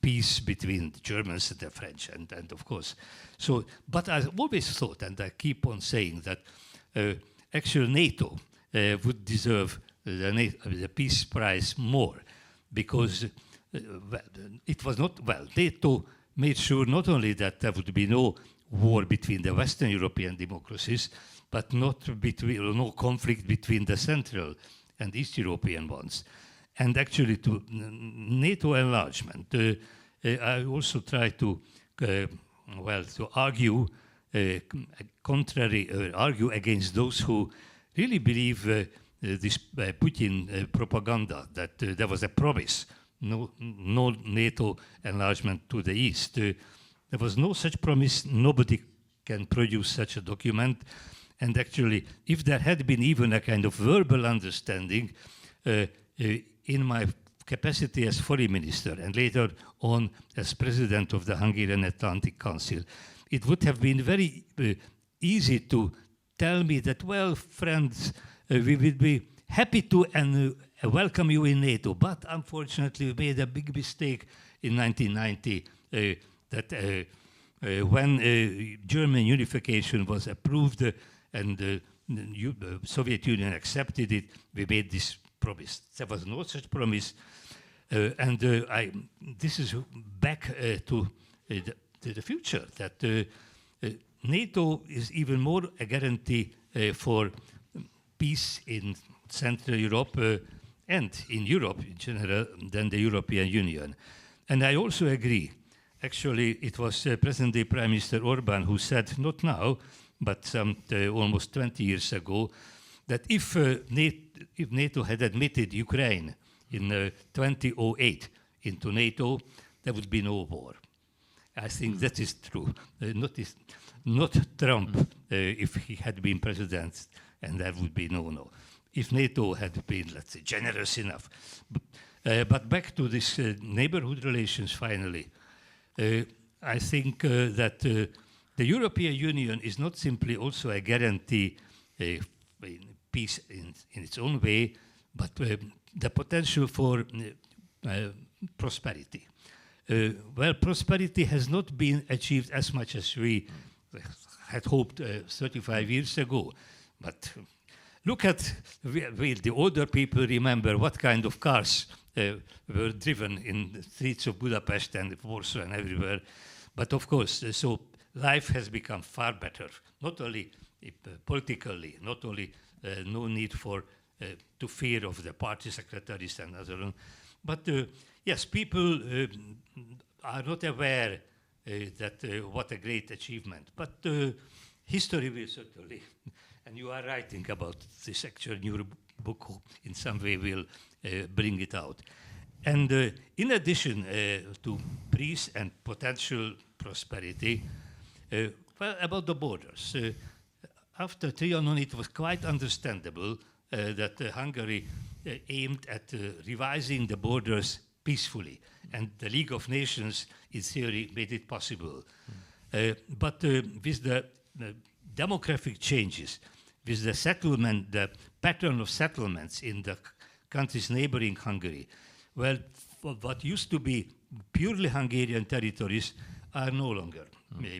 peace between the Germans and the French, and of course. So, but I always thought, and I keep on saying that actually NATO would deserve the Peace Prize more, because it was not, well, NATO made sure not only that there would be no war between the Western European democracies, but no conflict between the Central and East European ones. And actually, to NATO enlargement, I also try to argue argue against those who really believe this Putin propaganda that there was a promise, no NATO enlargement to the east. There was no such promise. Nobody can produce such a document. And actually, if there had been even a kind of verbal understanding, in my capacity as foreign minister and later on as president of the Hungarian Atlantic Council, it would have been very easy to tell me that, well, friends, we would be happy to welcome you in NATO, but unfortunately we made a big mistake in 1990 that when German unification was approved and the Soviet Union accepted it, we made this promise. There was no such promise, this is back to the future, that NATO is even more a guarantee for peace in Central Europe and in Europe in general than the European Union. And I also agree. Actually, it was present-day Prime Minister Orbán who said, not now, but almost 20 years ago, that if NATO had admitted Ukraine in 2008 into NATO, there would be no war. I think that is true. Not Trump, if he had been president, and there would be no. If NATO had been, let's say, generous enough. But back to this neighborhood relations, finally. I think that the European Union is not simply also a guarantee peace in its own way, but the potential for prosperity. Well, prosperity has not been achieved as much as we had hoped 35 years ago. But look at, the older people remember what kind of cars were driven in the streets of Budapest and Warsaw and everywhere. But of course, so life has become far better, not only politically, not only no need for to fear of the party secretaries and other, but yes, people are not aware that what a great achievement. But history will certainly, and you are writing about this actual new book, in some way will bring it out. And in addition to peace and potential prosperity, well, about the borders. After Trianon, it was quite understandable that Hungary aimed at revising the borders peacefully, and the League of Nations, in theory, made it possible. But with the demographic changes, with the settlement, the pattern of settlements in the countries neighboring Hungary, well, what used to be purely Hungarian territories are no longer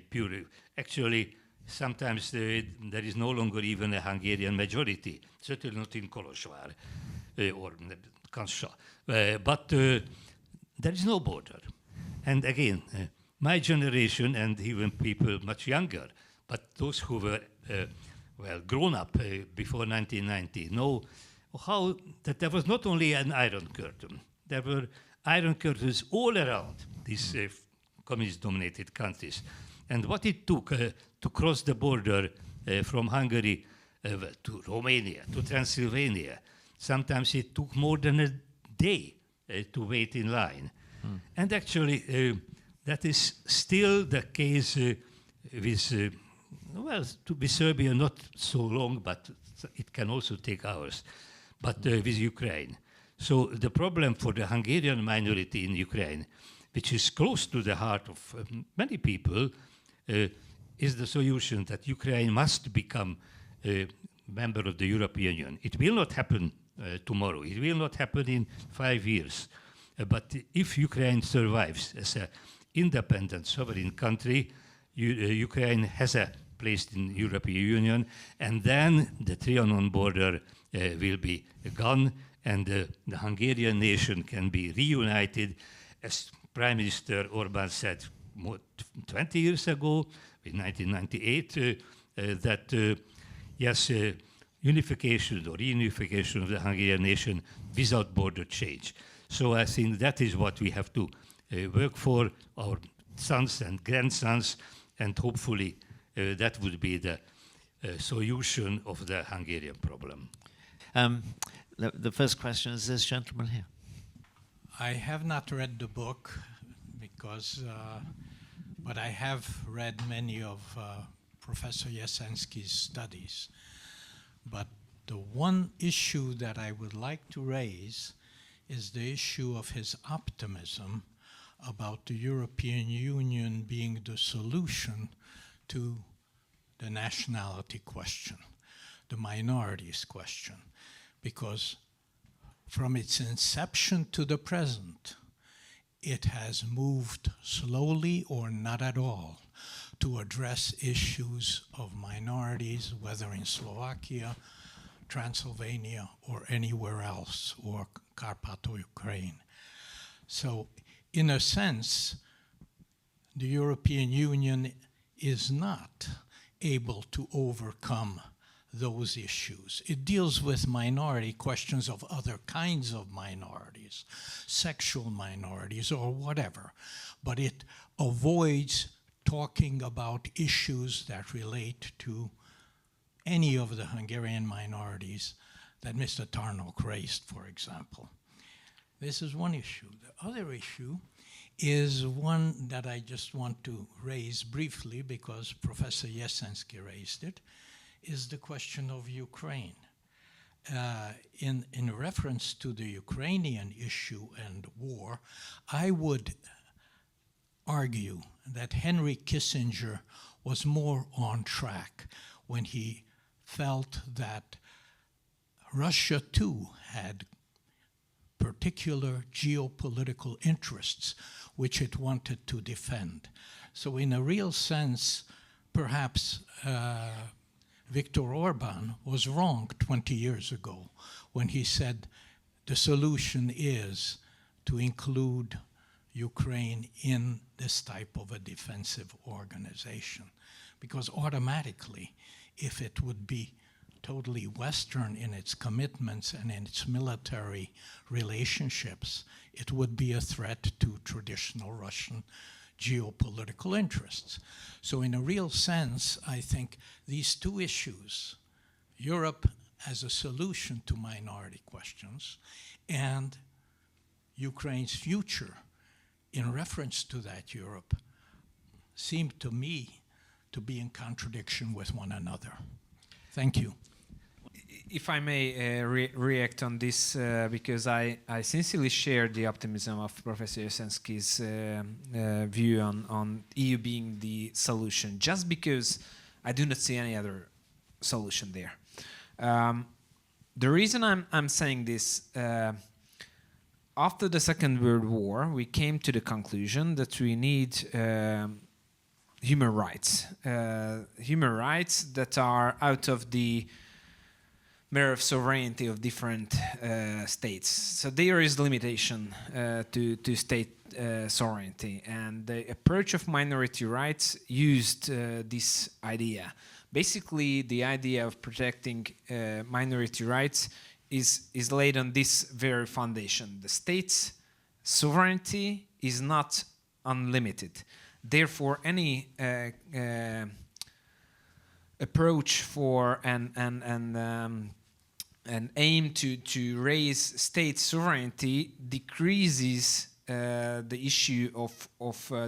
pure. Actually, sometimes there is no longer even a Hungarian majority, certainly not in Kolozsvár or Kansa. But there is no border. And again, my generation and even people much younger, but those who were grown up before 1990 know how that there was not only an iron curtain, there were iron curtains all around these communist-dominated countries. And what it took to cross the border from Hungary to Romania, to Transylvania, sometimes it took more than a day to wait in line. And actually, that is still the case with, to be Serbia, not so long, but it can also take hours, but with Ukraine. So the problem for the Hungarian minority in Ukraine, which is close to the heart of many people, is the solution that Ukraine must become a member of the European Union. It will not happen tomorrow. It will not happen in 5 years. But if Ukraine survives as an independent, sovereign country, Ukraine has a place in the European Union, and then the Trianon border will be gone, and the Hungarian nation can be reunited, as Prime Minister Orbán said 20 years ago, in 1998, that yes, unification or reunification of the Hungarian nation without border change. So I think that is what we have to work for, our sons and grandsons, and hopefully that would be the solution of the Hungarian problem. The first question is this gentleman here. I have not read the book because, but I have read many of Professor Jeszenszky's studies. But the one issue that I would like to raise is the issue of his optimism about the European Union being the solution to the nationality question, the minorities question, because from its inception to the present, it has moved slowly or not at all to address issues of minorities, whether in Slovakia, Transylvania, or anywhere else, or Carpato-Ukraine. So, in a sense, the European Union is not able to overcome those issues. It deals with minority questions of other kinds of minorities, sexual minorities or whatever, but it avoids talking about issues that relate to any of the Hungarian minorities that Mr. Tárnok raised, for example. This is one issue. The other issue is one that I just want to raise briefly because Professor Jeszenszky raised it, is the question of Ukraine. In reference to the Ukrainian issue and war, I would argue that Henry Kissinger was more on track when he felt that Russia too had particular geopolitical interests which it wanted to defend. So in a real sense, perhaps Viktor Orbán was wrong 20 years ago when he said the solution is to include Ukraine in this type of a defensive organization. Because automatically, if it would be totally Western in its commitments and in its military relationships, it would be a threat to traditional Russian geopolitical interests. So in a real sense, I think these two issues, Europe as a solution to minority questions and Ukraine's future in reference to that Europe, seem to me to be in contradiction with one another. Thank you. If I may react on this, because I sincerely share the optimism of Professor Jeszenszky's view on EU being the solution, just because I do not see any other solution there. The reason I'm saying this, after the Second World War, we came to the conclusion that we need human rights that are out of the matter of sovereignty of different states. So there is limitation to state sovereignty, and the approach of minority rights used this idea. Basically, the idea of protecting minority rights is laid on this very foundation. The state's sovereignty is not unlimited. Therefore, any approach for an aim to raise state sovereignty decreases the issue of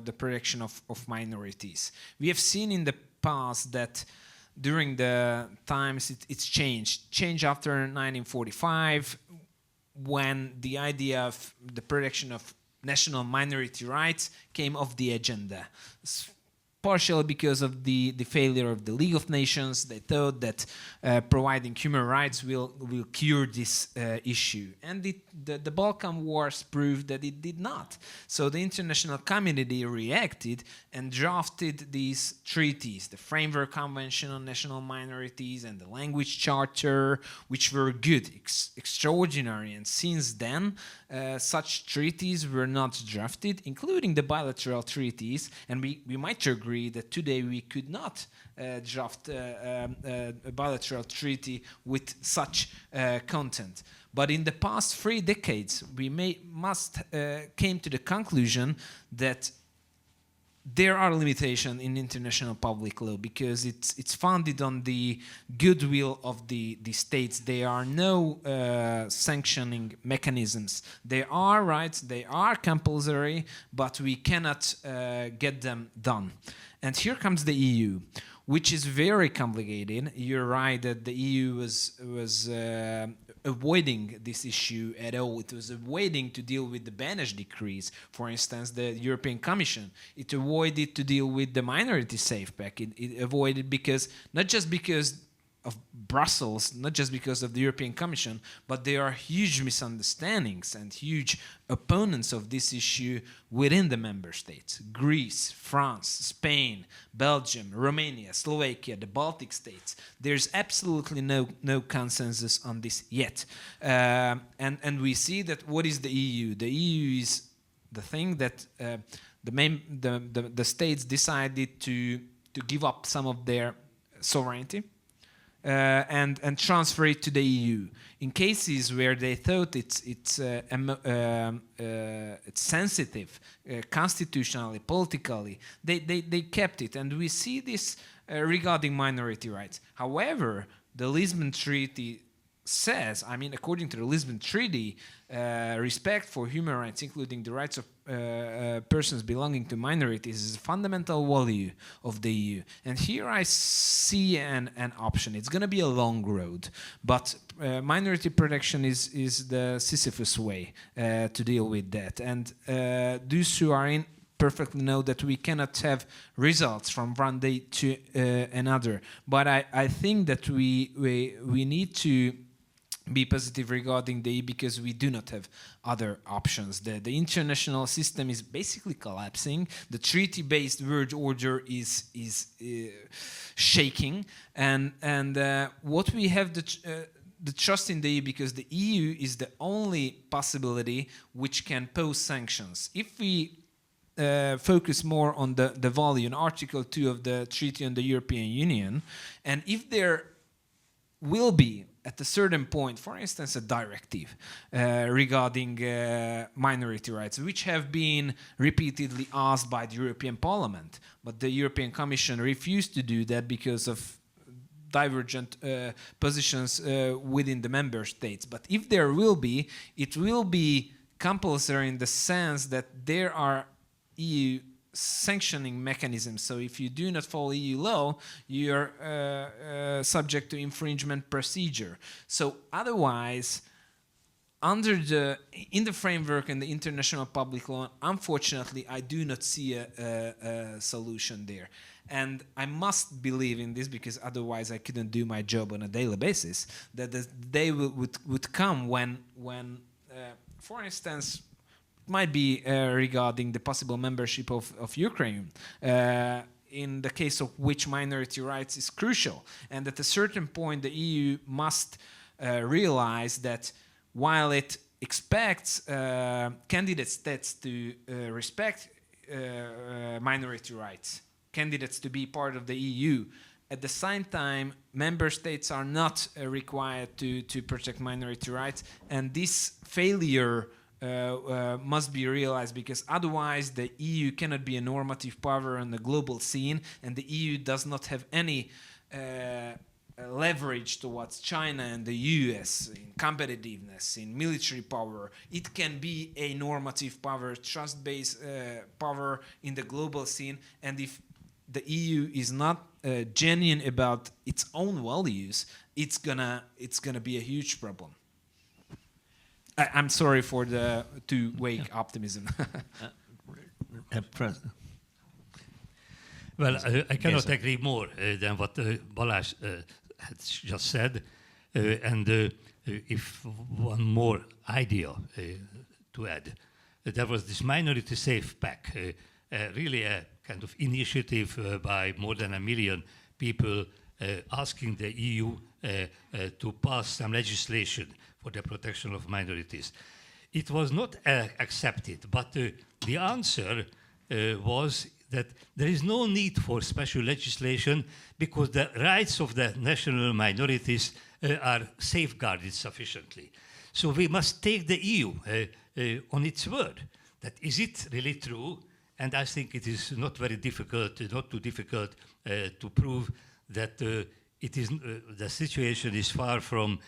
the protection of minorities. We have seen in the past that during the times it's changed after 1945, when the idea of the protection of national minority rights came off the agenda. partially because of the failure of the League of Nations. They thought that providing human rights will cure this issue. And the Balkan Wars proved that it did not. So the international community reacted and drafted these treaties, the Framework Convention on National Minorities and the Language Charter, which were good, extraordinary. And since then, such treaties were not drafted, including the bilateral treaties. And we might agree that today we could not draft a bilateral treaty with such content. But in the past 3 decades, we must came to the conclusion that there are limitations in international public law because it's founded on the goodwill of the states. There are no sanctioning mechanisms. They are rights, they are compulsory, but we cannot get them done. And here comes the EU, which is very complicated. You're right that the EU was avoiding this issue at all. It was avoiding to deal with the Beneš decrees. For instance, the European Commission, it avoided to deal with the minority safe pack. It avoided because, not just because of Brussels, not just because of the European Commission, but there are huge misunderstandings and huge opponents of this issue within the member states. Greece, France, Spain, Belgium, Romania, Slovakia, the Baltic states. There's absolutely no consensus on this yet. And we see that what is the EU? The EU is the thing that the states decided to give up some of their sovereignty and transfer it to the EU. In cases where they thought it's sensitive, constitutionally, politically, they kept it, and we see this regarding minority rights. However, the Lisbon Treaty says, I mean, according to the Lisbon Treaty, respect for human rights, including the rights of persons belonging to minorities, is a fundamental value of the EU. And here I see an option. It's going to be a long road, but minority protection is the Sisyphus way to deal with that. And those who are in perfectly know that we cannot have results from one day to another. But I think that we need to be positive regarding the EU because we do not have other options. The international system is basically collapsing. The treaty-based world order is shaking, and what we have the trust in the EU because the EU is the only possibility which can pose sanctions. If we focus more on the value in Article 2 of the Treaty on the European Union, and if there will be at a certain point, for instance, a directive regarding minority rights, which have been repeatedly asked by the European Parliament, but the European Commission refused to do that because of divergent positions within the member states. But if there will be, it will be compulsory in the sense that there are EU sanctioning mechanisms. So if you do not follow EU law, you're subject to infringement procedure. So otherwise, in the framework and the international public law, unfortunately, I do not see a solution there. And I must believe in this because otherwise I couldn't do my job on a daily basis, that the day would come when for instance, might be regarding the possible membership of Ukraine, in the case of which minority rights is crucial. And at a certain point, the EU must realize that while it expects candidate states to respect minority rights, candidates to be part of the EU, at the same time, member states are not required to protect minority rights, and this failure must be realized because otherwise the EU cannot be a normative power on the global scene, and the EU does not have any leverage towards China and the US in competitiveness, in military power. It can be a normative power, trust-based power in the global scene, and if the EU is not genuine about its own values, it's gonna be a huge problem. I'm sorry for the too vague optimism. Well, I cannot agree more than what Balázs had just said. If one more idea to add, there was this Minority Safe Pack, really a kind of initiative by more than 1 million people asking the EU to pass some legislation for the protection of minorities. It was not accepted, but the answer was that there is no need for special legislation because the rights of the national minorities are safeguarded sufficiently. So we must take the EU on its word. That is it really true? And I think it is not very difficult, not too difficult to prove that it is, the situation is far from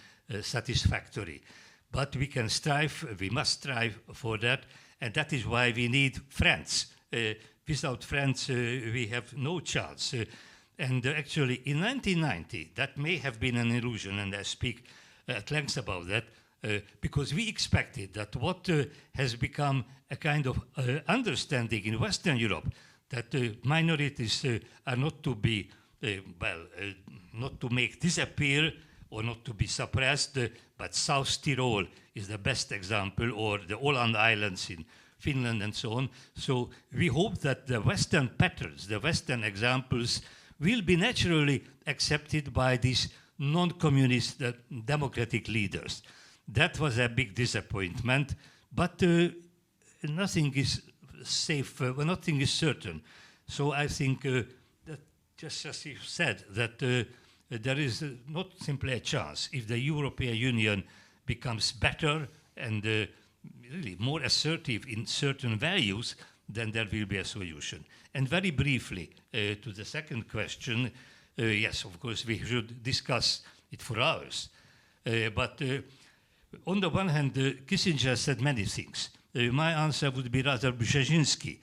satisfactory. But we can strive, we must strive for that, and that is why we need friends. Without friends, we have no chance. Actually, in 1990, that may have been an illusion, and I speak at length about that, because we expected that what has become a kind of understanding in Western Europe, that minorities are not to be, not to make disappear or not to be suppressed, but South Tyrol is the best example, or the Åland Islands in Finland and so on. So we hope that the Western patterns, the Western examples, will be naturally accepted by these non-communist democratic leaders. That was a big disappointment, but nothing is safe, nothing is certain. So I think that just as you said, that there is not simply a chance. If the European Union becomes better and really more assertive in certain values, then there will be a solution. And very briefly, to the second question, yes, of course, we should discuss it for hours. But on the one hand, Kissinger said many things. My answer would be rather Brzezinski,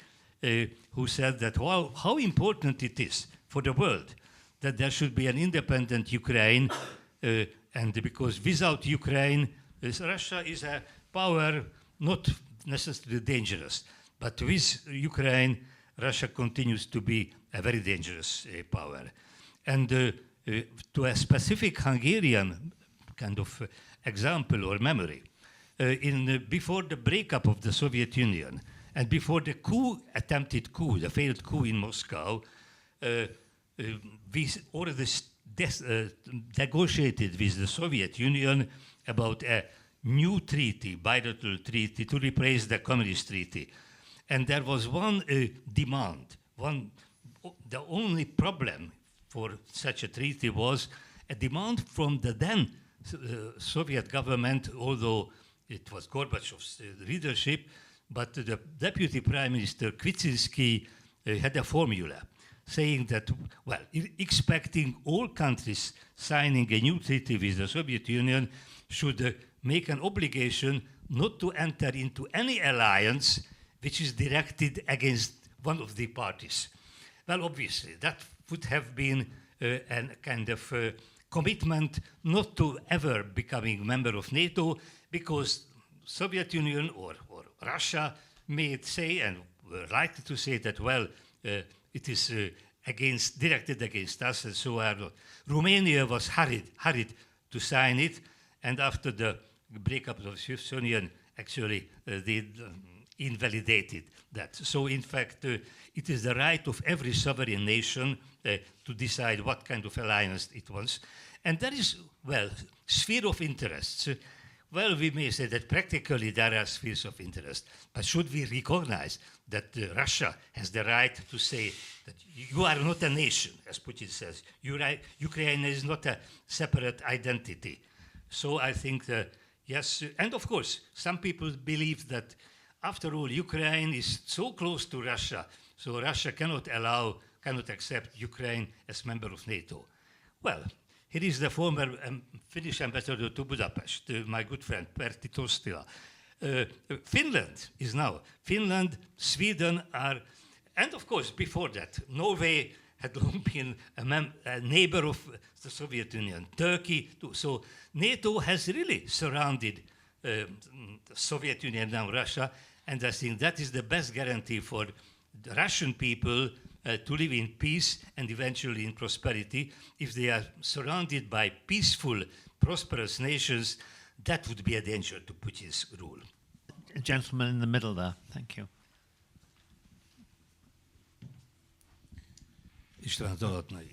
who said that how important it is for the world that there should be an independent Ukraine, and because without Ukraine, Russia is a power not necessarily dangerous, but with Ukraine, Russia continues to be a very dangerous power. And to a specific Hungarian kind of example or memory, before the breakup of the Soviet Union and before the attempted coup, the failed coup in Moscow, we already negotiated with the Soviet Union about a new treaty, bilateral treaty, to replace the communist treaty. And there was one demand. The only problem for such a treaty was a demand from the then Soviet government, although it was Gorbachev's leadership, but the Deputy Prime Minister Kwiecinski had a formula saying that, well, expecting all countries signing a new treaty with the Soviet Union should make an obligation not to enter into any alliance which is directed against one of the parties. Well, obviously, that would have been a kind of commitment not to ever becoming a member of NATO, because Soviet Union or Russia may say, and were likely to say that, well, it is directed against us, and so on. Romania was hurried to sign it, and after the breakup of the Soviet Union, actually they invalidated that. So in fact, it is the right of every sovereign nation to decide what kind of alliance it wants. And there is, well, sphere of interests. Well, we may say that practically there are spheres of interest, but should we recognize that Russia has the right to say that you are not a nation, as Putin says, Ukraine is not a separate identity. So I think that, yes, and of course, some people believe that after all, Ukraine is so close to Russia, so Russia cannot accept Ukraine as member of NATO. Well, here is the former Finnish ambassador to Budapest, my good friend Pertti Torstila. Finland, Sweden are, and of course before that, Norway had long been a neighbor of the Soviet Union, Turkey too. So NATO has really surrounded the Soviet Union, now Russia, and I think that is the best guarantee for the Russian people to live in peace and eventually in prosperity. If they are surrounded by peaceful, prosperous nations, that would be a danger to Putin's rule. Gentleman in the middle there, thank you. István Zalatnai.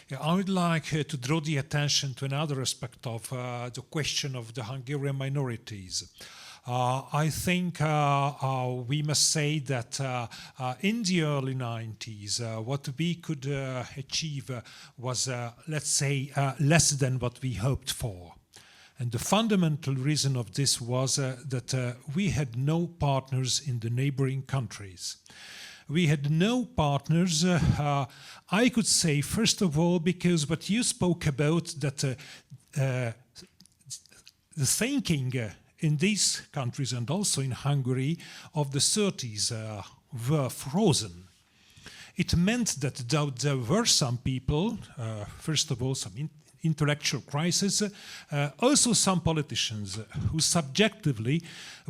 Yeah, I would like to draw the attention to another aspect of the question of the Hungarian minorities. I think we must say that in the early 90s, what we could achieve was, let's say, less than what we hoped for. And the fundamental reason of this was that we had no partners in the neighboring countries. We had no partners, I could say, first of all, because what you spoke about, that the thinking in these countries and also in Hungary of the 30s were frozen. It meant that there were some people, first of all, some intellectual crisis, also some politicians who subjectively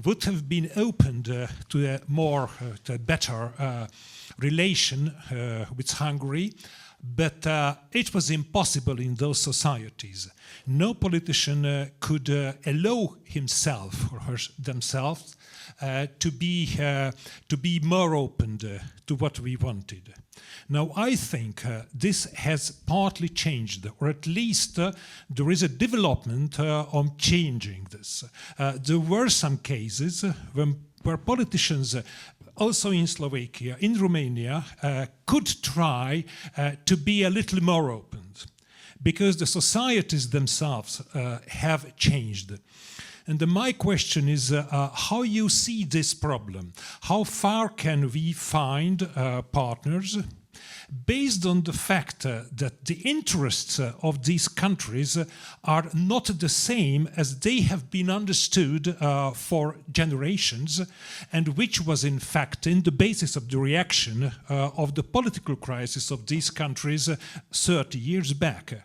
would have been opened to a more, to a better relation with Hungary, but it was impossible in those societies. No politician could allow himself or themselves to be more open to what we wanted. Now, I think this has partly changed, or at least there is a development on changing this. There were some cases where politicians, also in Slovakia, in Romania, could try to be a little more open, because the societies themselves have changed. And my question is how you see this problem. How far can we find partners based on the fact that the interests of these countries are not the same as they have been understood for generations, and which was in fact in the basis of the reaction of the political crisis of these countries 30 years back.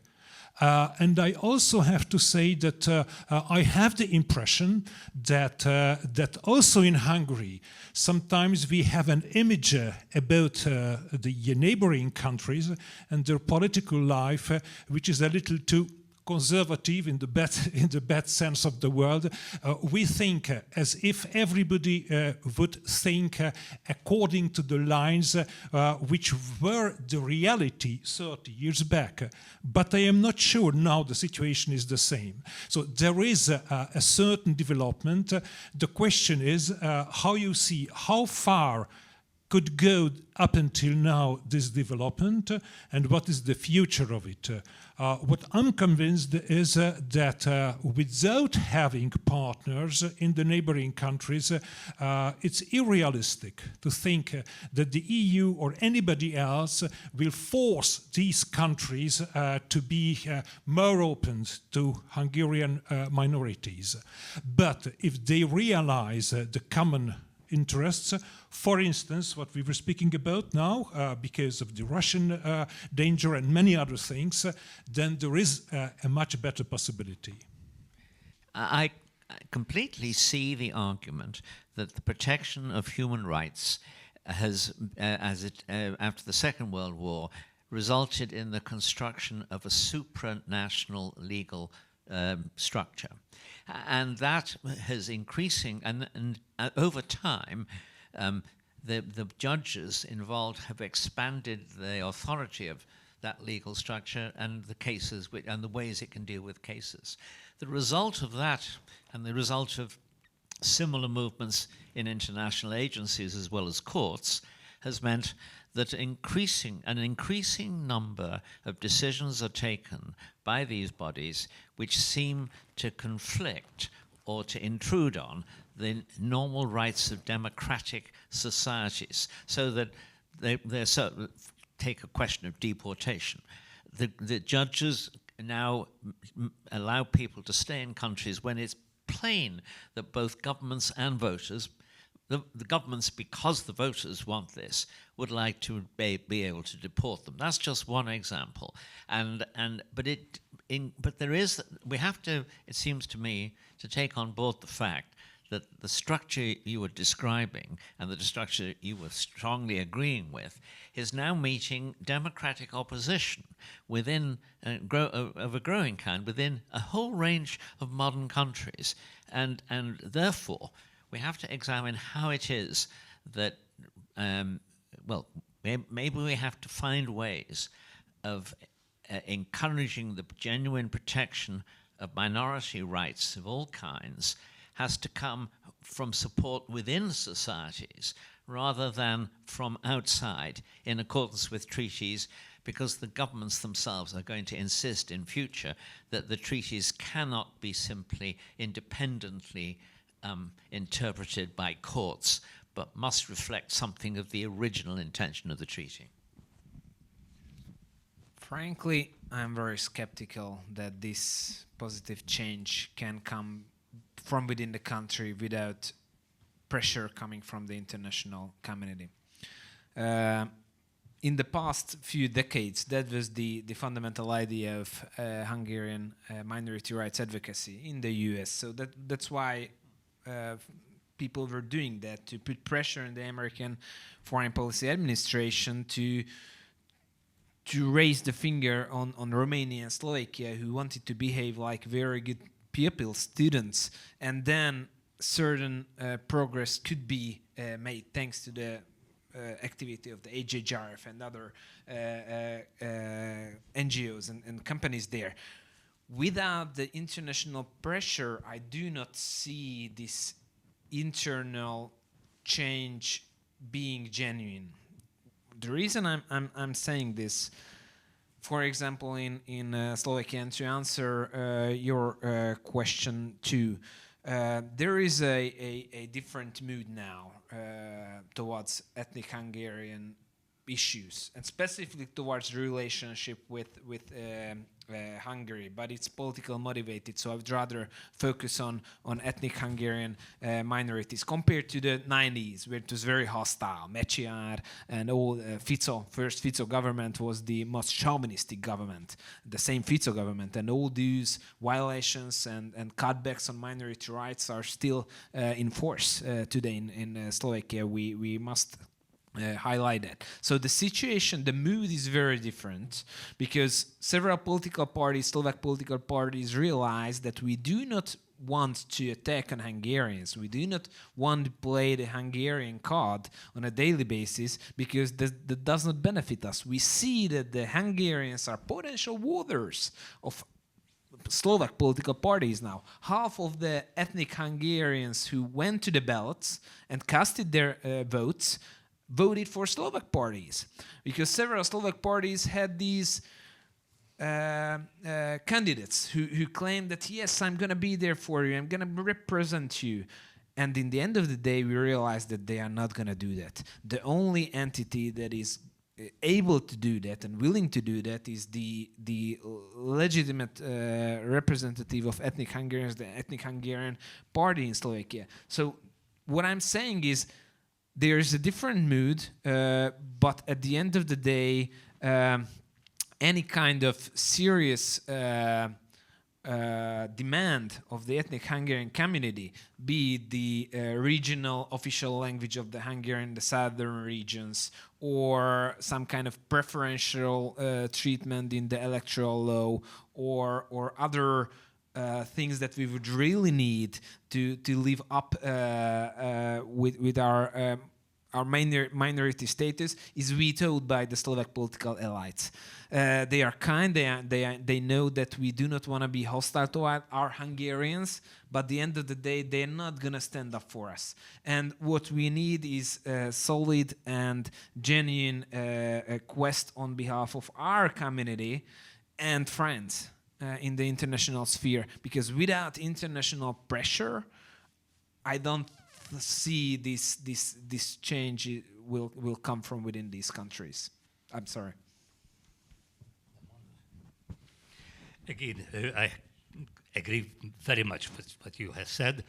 And I also have to say that I have the impression that that also in Hungary, sometimes we have an image about the neighboring countries and their political life, which is a little too conservative in the bad sense of the word. We think as if everybody would think according to the lines which were the reality 30 years back. But I am not sure now the situation is the same. So there is a certain development. The question is how you see how far could go up until now this development, and what is the future of it. What I'm convinced is that without having partners in the neighboring countries, it's unrealistic to think that the EU or anybody else will force these countries to be more open to Hungarian minorities. But if they realize the common interests, for instance, what we were speaking about now, because of the Russian danger and many other things, then there is a much better possibility. I completely see the argument that the protection of human rights has, after the Second World War, resulted in the construction of a supranational legal structure. And that has increasing, and over time, the judges involved have expanded the authority of that legal structure and the cases and the ways it can deal with cases. The result of that, and the result of similar movements in international agencies as well as courts, has meant that an increasing number of decisions are taken by these bodies which seem to conflict or to intrude on the normal rights of democratic societies, so that take a question of deportation. The judges now allow people to stay in countries when it's plain that both governments and voters, the governments, because the voters want this, would like to be able to deport them. That's just one example. But there is, we have to, it seems to me, to take on board the fact that the structure you were describing and the structure you were strongly agreeing with is now meeting democratic opposition within of a growing kind within a whole range of modern countries. And therefore, we have to examine how it is that, maybe we have to find ways of encouraging the genuine protection of minority rights of all kinds has to come from support within societies rather than from outside in accordance with treaties, because the governments themselves are going to insist in future that the treaties cannot be simply independently interpreted by courts, but must reflect something of the original intention of the treaty. Frankly, I'm very skeptical that this positive change can come from within the country without pressure coming from the international community. In the past few decades, that was the fundamental idea of Hungarian minority rights advocacy in the US. So that's why people were doing that, to put pressure on the American foreign policy administration to raise the finger on Romania and Slovakia, who wanted to behave like very good pupils, students, and then certain progress could be made thanks to the activity of the HHRF and other NGOs and companies there. Without the international pressure, I do not see this internal change being genuine. The reason I'm saying this, for example, in Slovakia, and to answer your question too, there is a different mood now towards ethnic Hungarian issues, and specifically towards the relationship with Hungary, but it's political motivated, so I'd rather focus on ethnic Hungarian minorities compared to the 90s, where it was very hostile. Mečiar and all first Fico government was the most chauvinistic government, the same Fico government, and all these violations and cutbacks on minority rights are still in force today in Slovakia. We must highlight that. So the situation, the mood is very different, because several political parties, Slovak political parties, realize that we do not want to attack on Hungarians. We do not want to play the Hungarian card on a daily basis, because that does not benefit us. We see that the Hungarians are potential voters of Slovak political parties now. Half of the ethnic Hungarians who went to the ballots and casted their votes voted for Slovak parties, because several Slovak parties had these candidates who claimed that, yes, I'm going to be there for you, I'm going to represent you. And in the end of the day, we realized that they are not going to do that. The only entity that is able to do that and willing to do that is the legitimate representative of ethnic Hungarians, the ethnic Hungarian party in Slovakia. So what I'm saying is, there's a different mood, but at the end of the day, any kind of serious demand of the ethnic Hungarian community, be it the regional official language of the Hungarian, the southern regions, or some kind of preferential treatment in the electoral law, or other things that we would really need to live up with our minority status, is vetoed by the Slovak political elites. They are kind. They know that we do not want to be hostile to our Hungarians, but at the end of the day, they're not going to stand up for us. And what we need is a solid and genuine quest on behalf of our community and friends in the international sphere, because without international pressure, I don't see this change will come from within these countries. I'm sorry. Again, I agree very much with what you have said,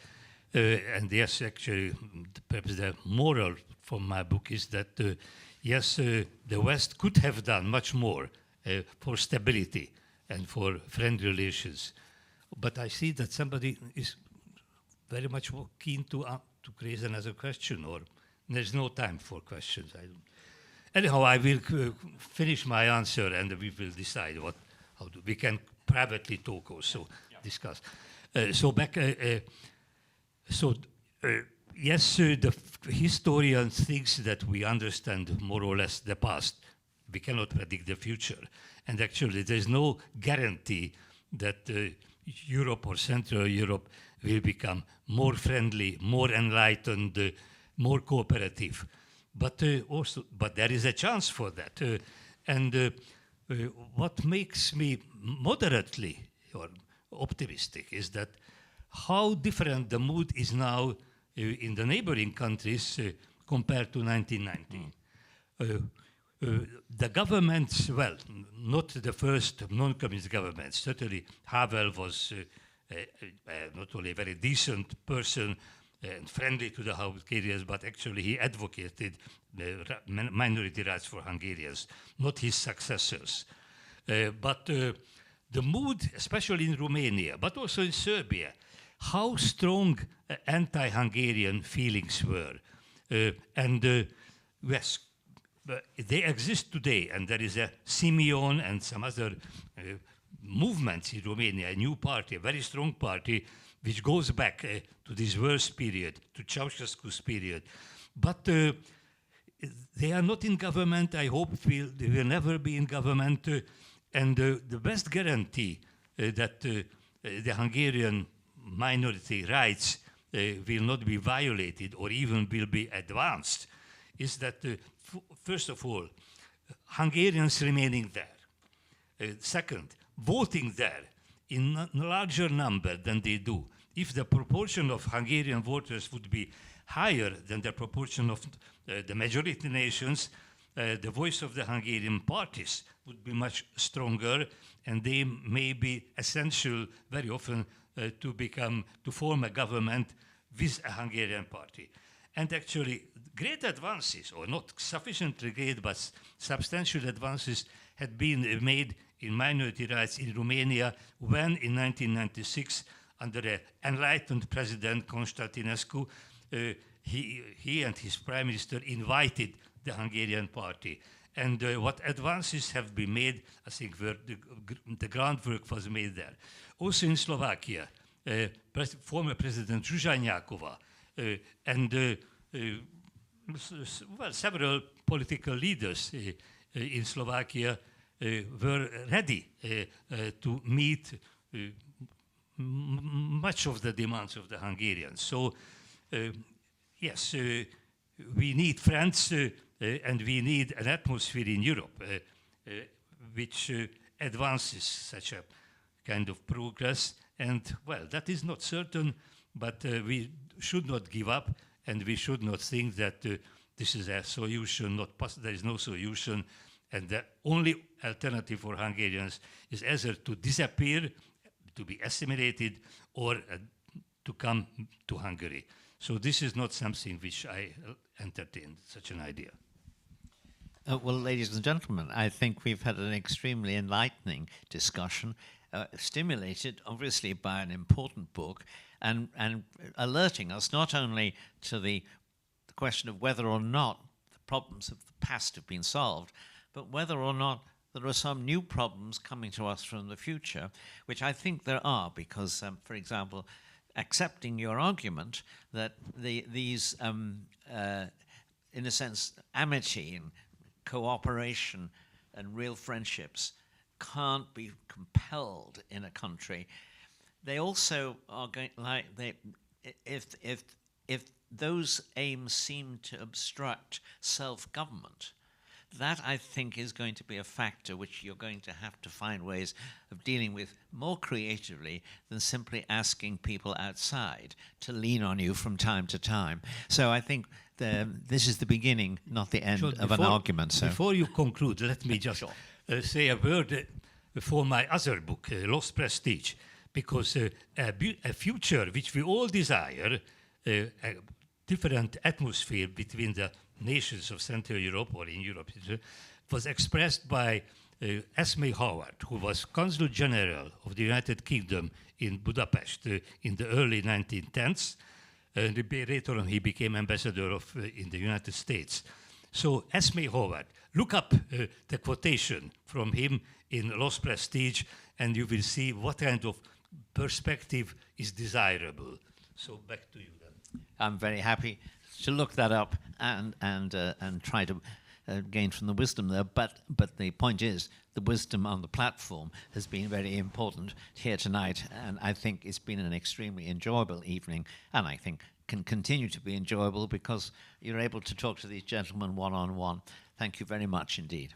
and yes, actually, perhaps the moral from my book is that yes, the West could have done much more for stability and for friend relations. But I see that somebody is very much keen to raise another question, or there's no time for questions. Anyhow, I will finish my answer, and we will decide we can privately talk also, discuss. Yes, the historian thinks that we understand more or less the past. We cannot predict the future. And actually, there's no guarantee that Europe or Central Europe will become more friendly, more enlightened, more cooperative. But there is a chance for that. What makes me moderately or optimistic is that how different the mood is now in the neighboring countries compared to 1990. The governments, well, not the first non-communist governments. Certainly, Havel was not only a very decent person and friendly to the Hungarians, but actually he advocated minority rights for Hungarians, not his successors. But the mood, especially in Romania, but also in Serbia, how strong anti-Hungarian feelings were. Yes, they exist today, and there is a Simeon and some other movements in Romania, a new party, a very strong party, which goes back to this worst period, to Ceausescu's period. But they are not in government. I hope they will never be in government. And the best guarantee that the Hungarian minority rights will not be violated or even will be advanced is that, first of all, Hungarians remaining there. Second, voting there in a larger number than they do. If the proportion of Hungarian voters would be higher than the proportion of the majority nations, the voice of the Hungarian parties would be much stronger, and they may be essential very often to form a government with a Hungarian party. And actually, great advances, or not sufficiently great, but substantial advances had been made in minority rights in Romania when, in 1996, under an enlightened president, Constantinescu, he and his prime minister invited the Hungarian party. And what advances have been made, I think the groundwork was made there. Also in Slovakia, former President Zsuzsanyáková and several political leaders in Slovakia were ready to meet much of the demands of the Hungarians. So, yes, we need friends and we need an atmosphere in Europe which advances such a kind of progress. And, well, that is not certain, but we should not give up, and we should not think that this is a solution, there is no solution, and the only alternative for Hungarians is either to disappear, to be assimilated, or to come to Hungary. So this is not something which I entertain, such an idea. Well, ladies and gentlemen, I think we've had an extremely enlightening discussion, stimulated, obviously, by an important book, and alerting us not only to the question of whether or not the problems of the past have been solved, but whether or not there are some new problems coming to us from the future, which I think there are, because, for example, accepting your argument that these, in a sense, amity and cooperation and real friendships can't be compelled in a country. They also are going, if those aims seem to obstruct self-government, that, I think, is going to be a factor which you're going to have to find ways of dealing with more creatively than simply asking people outside to lean on you from time to time. So I think this is the beginning, not the end of an argument. So. Before you conclude, let me just say a word for my other book, Lost Prestige, because a future which we all desire, a different atmosphere between the nations of Central Europe or in Europe was expressed by Esme Howard, who was Consul General of the United Kingdom in Budapest in the early 1910s. Later on, he became ambassador in the United States. So Esme Howard, look up the quotation from him in Lost Prestige, and you will see what kind of perspective is desirable. So back to you then. I'm very happy to look that up and try to gain from the wisdom there. But the point is, the wisdom on the platform has been very important here tonight, and I think it's been an extremely enjoyable evening, and I think can continue to be enjoyable because you're able to talk to these gentlemen one-on-one. Thank you very much indeed.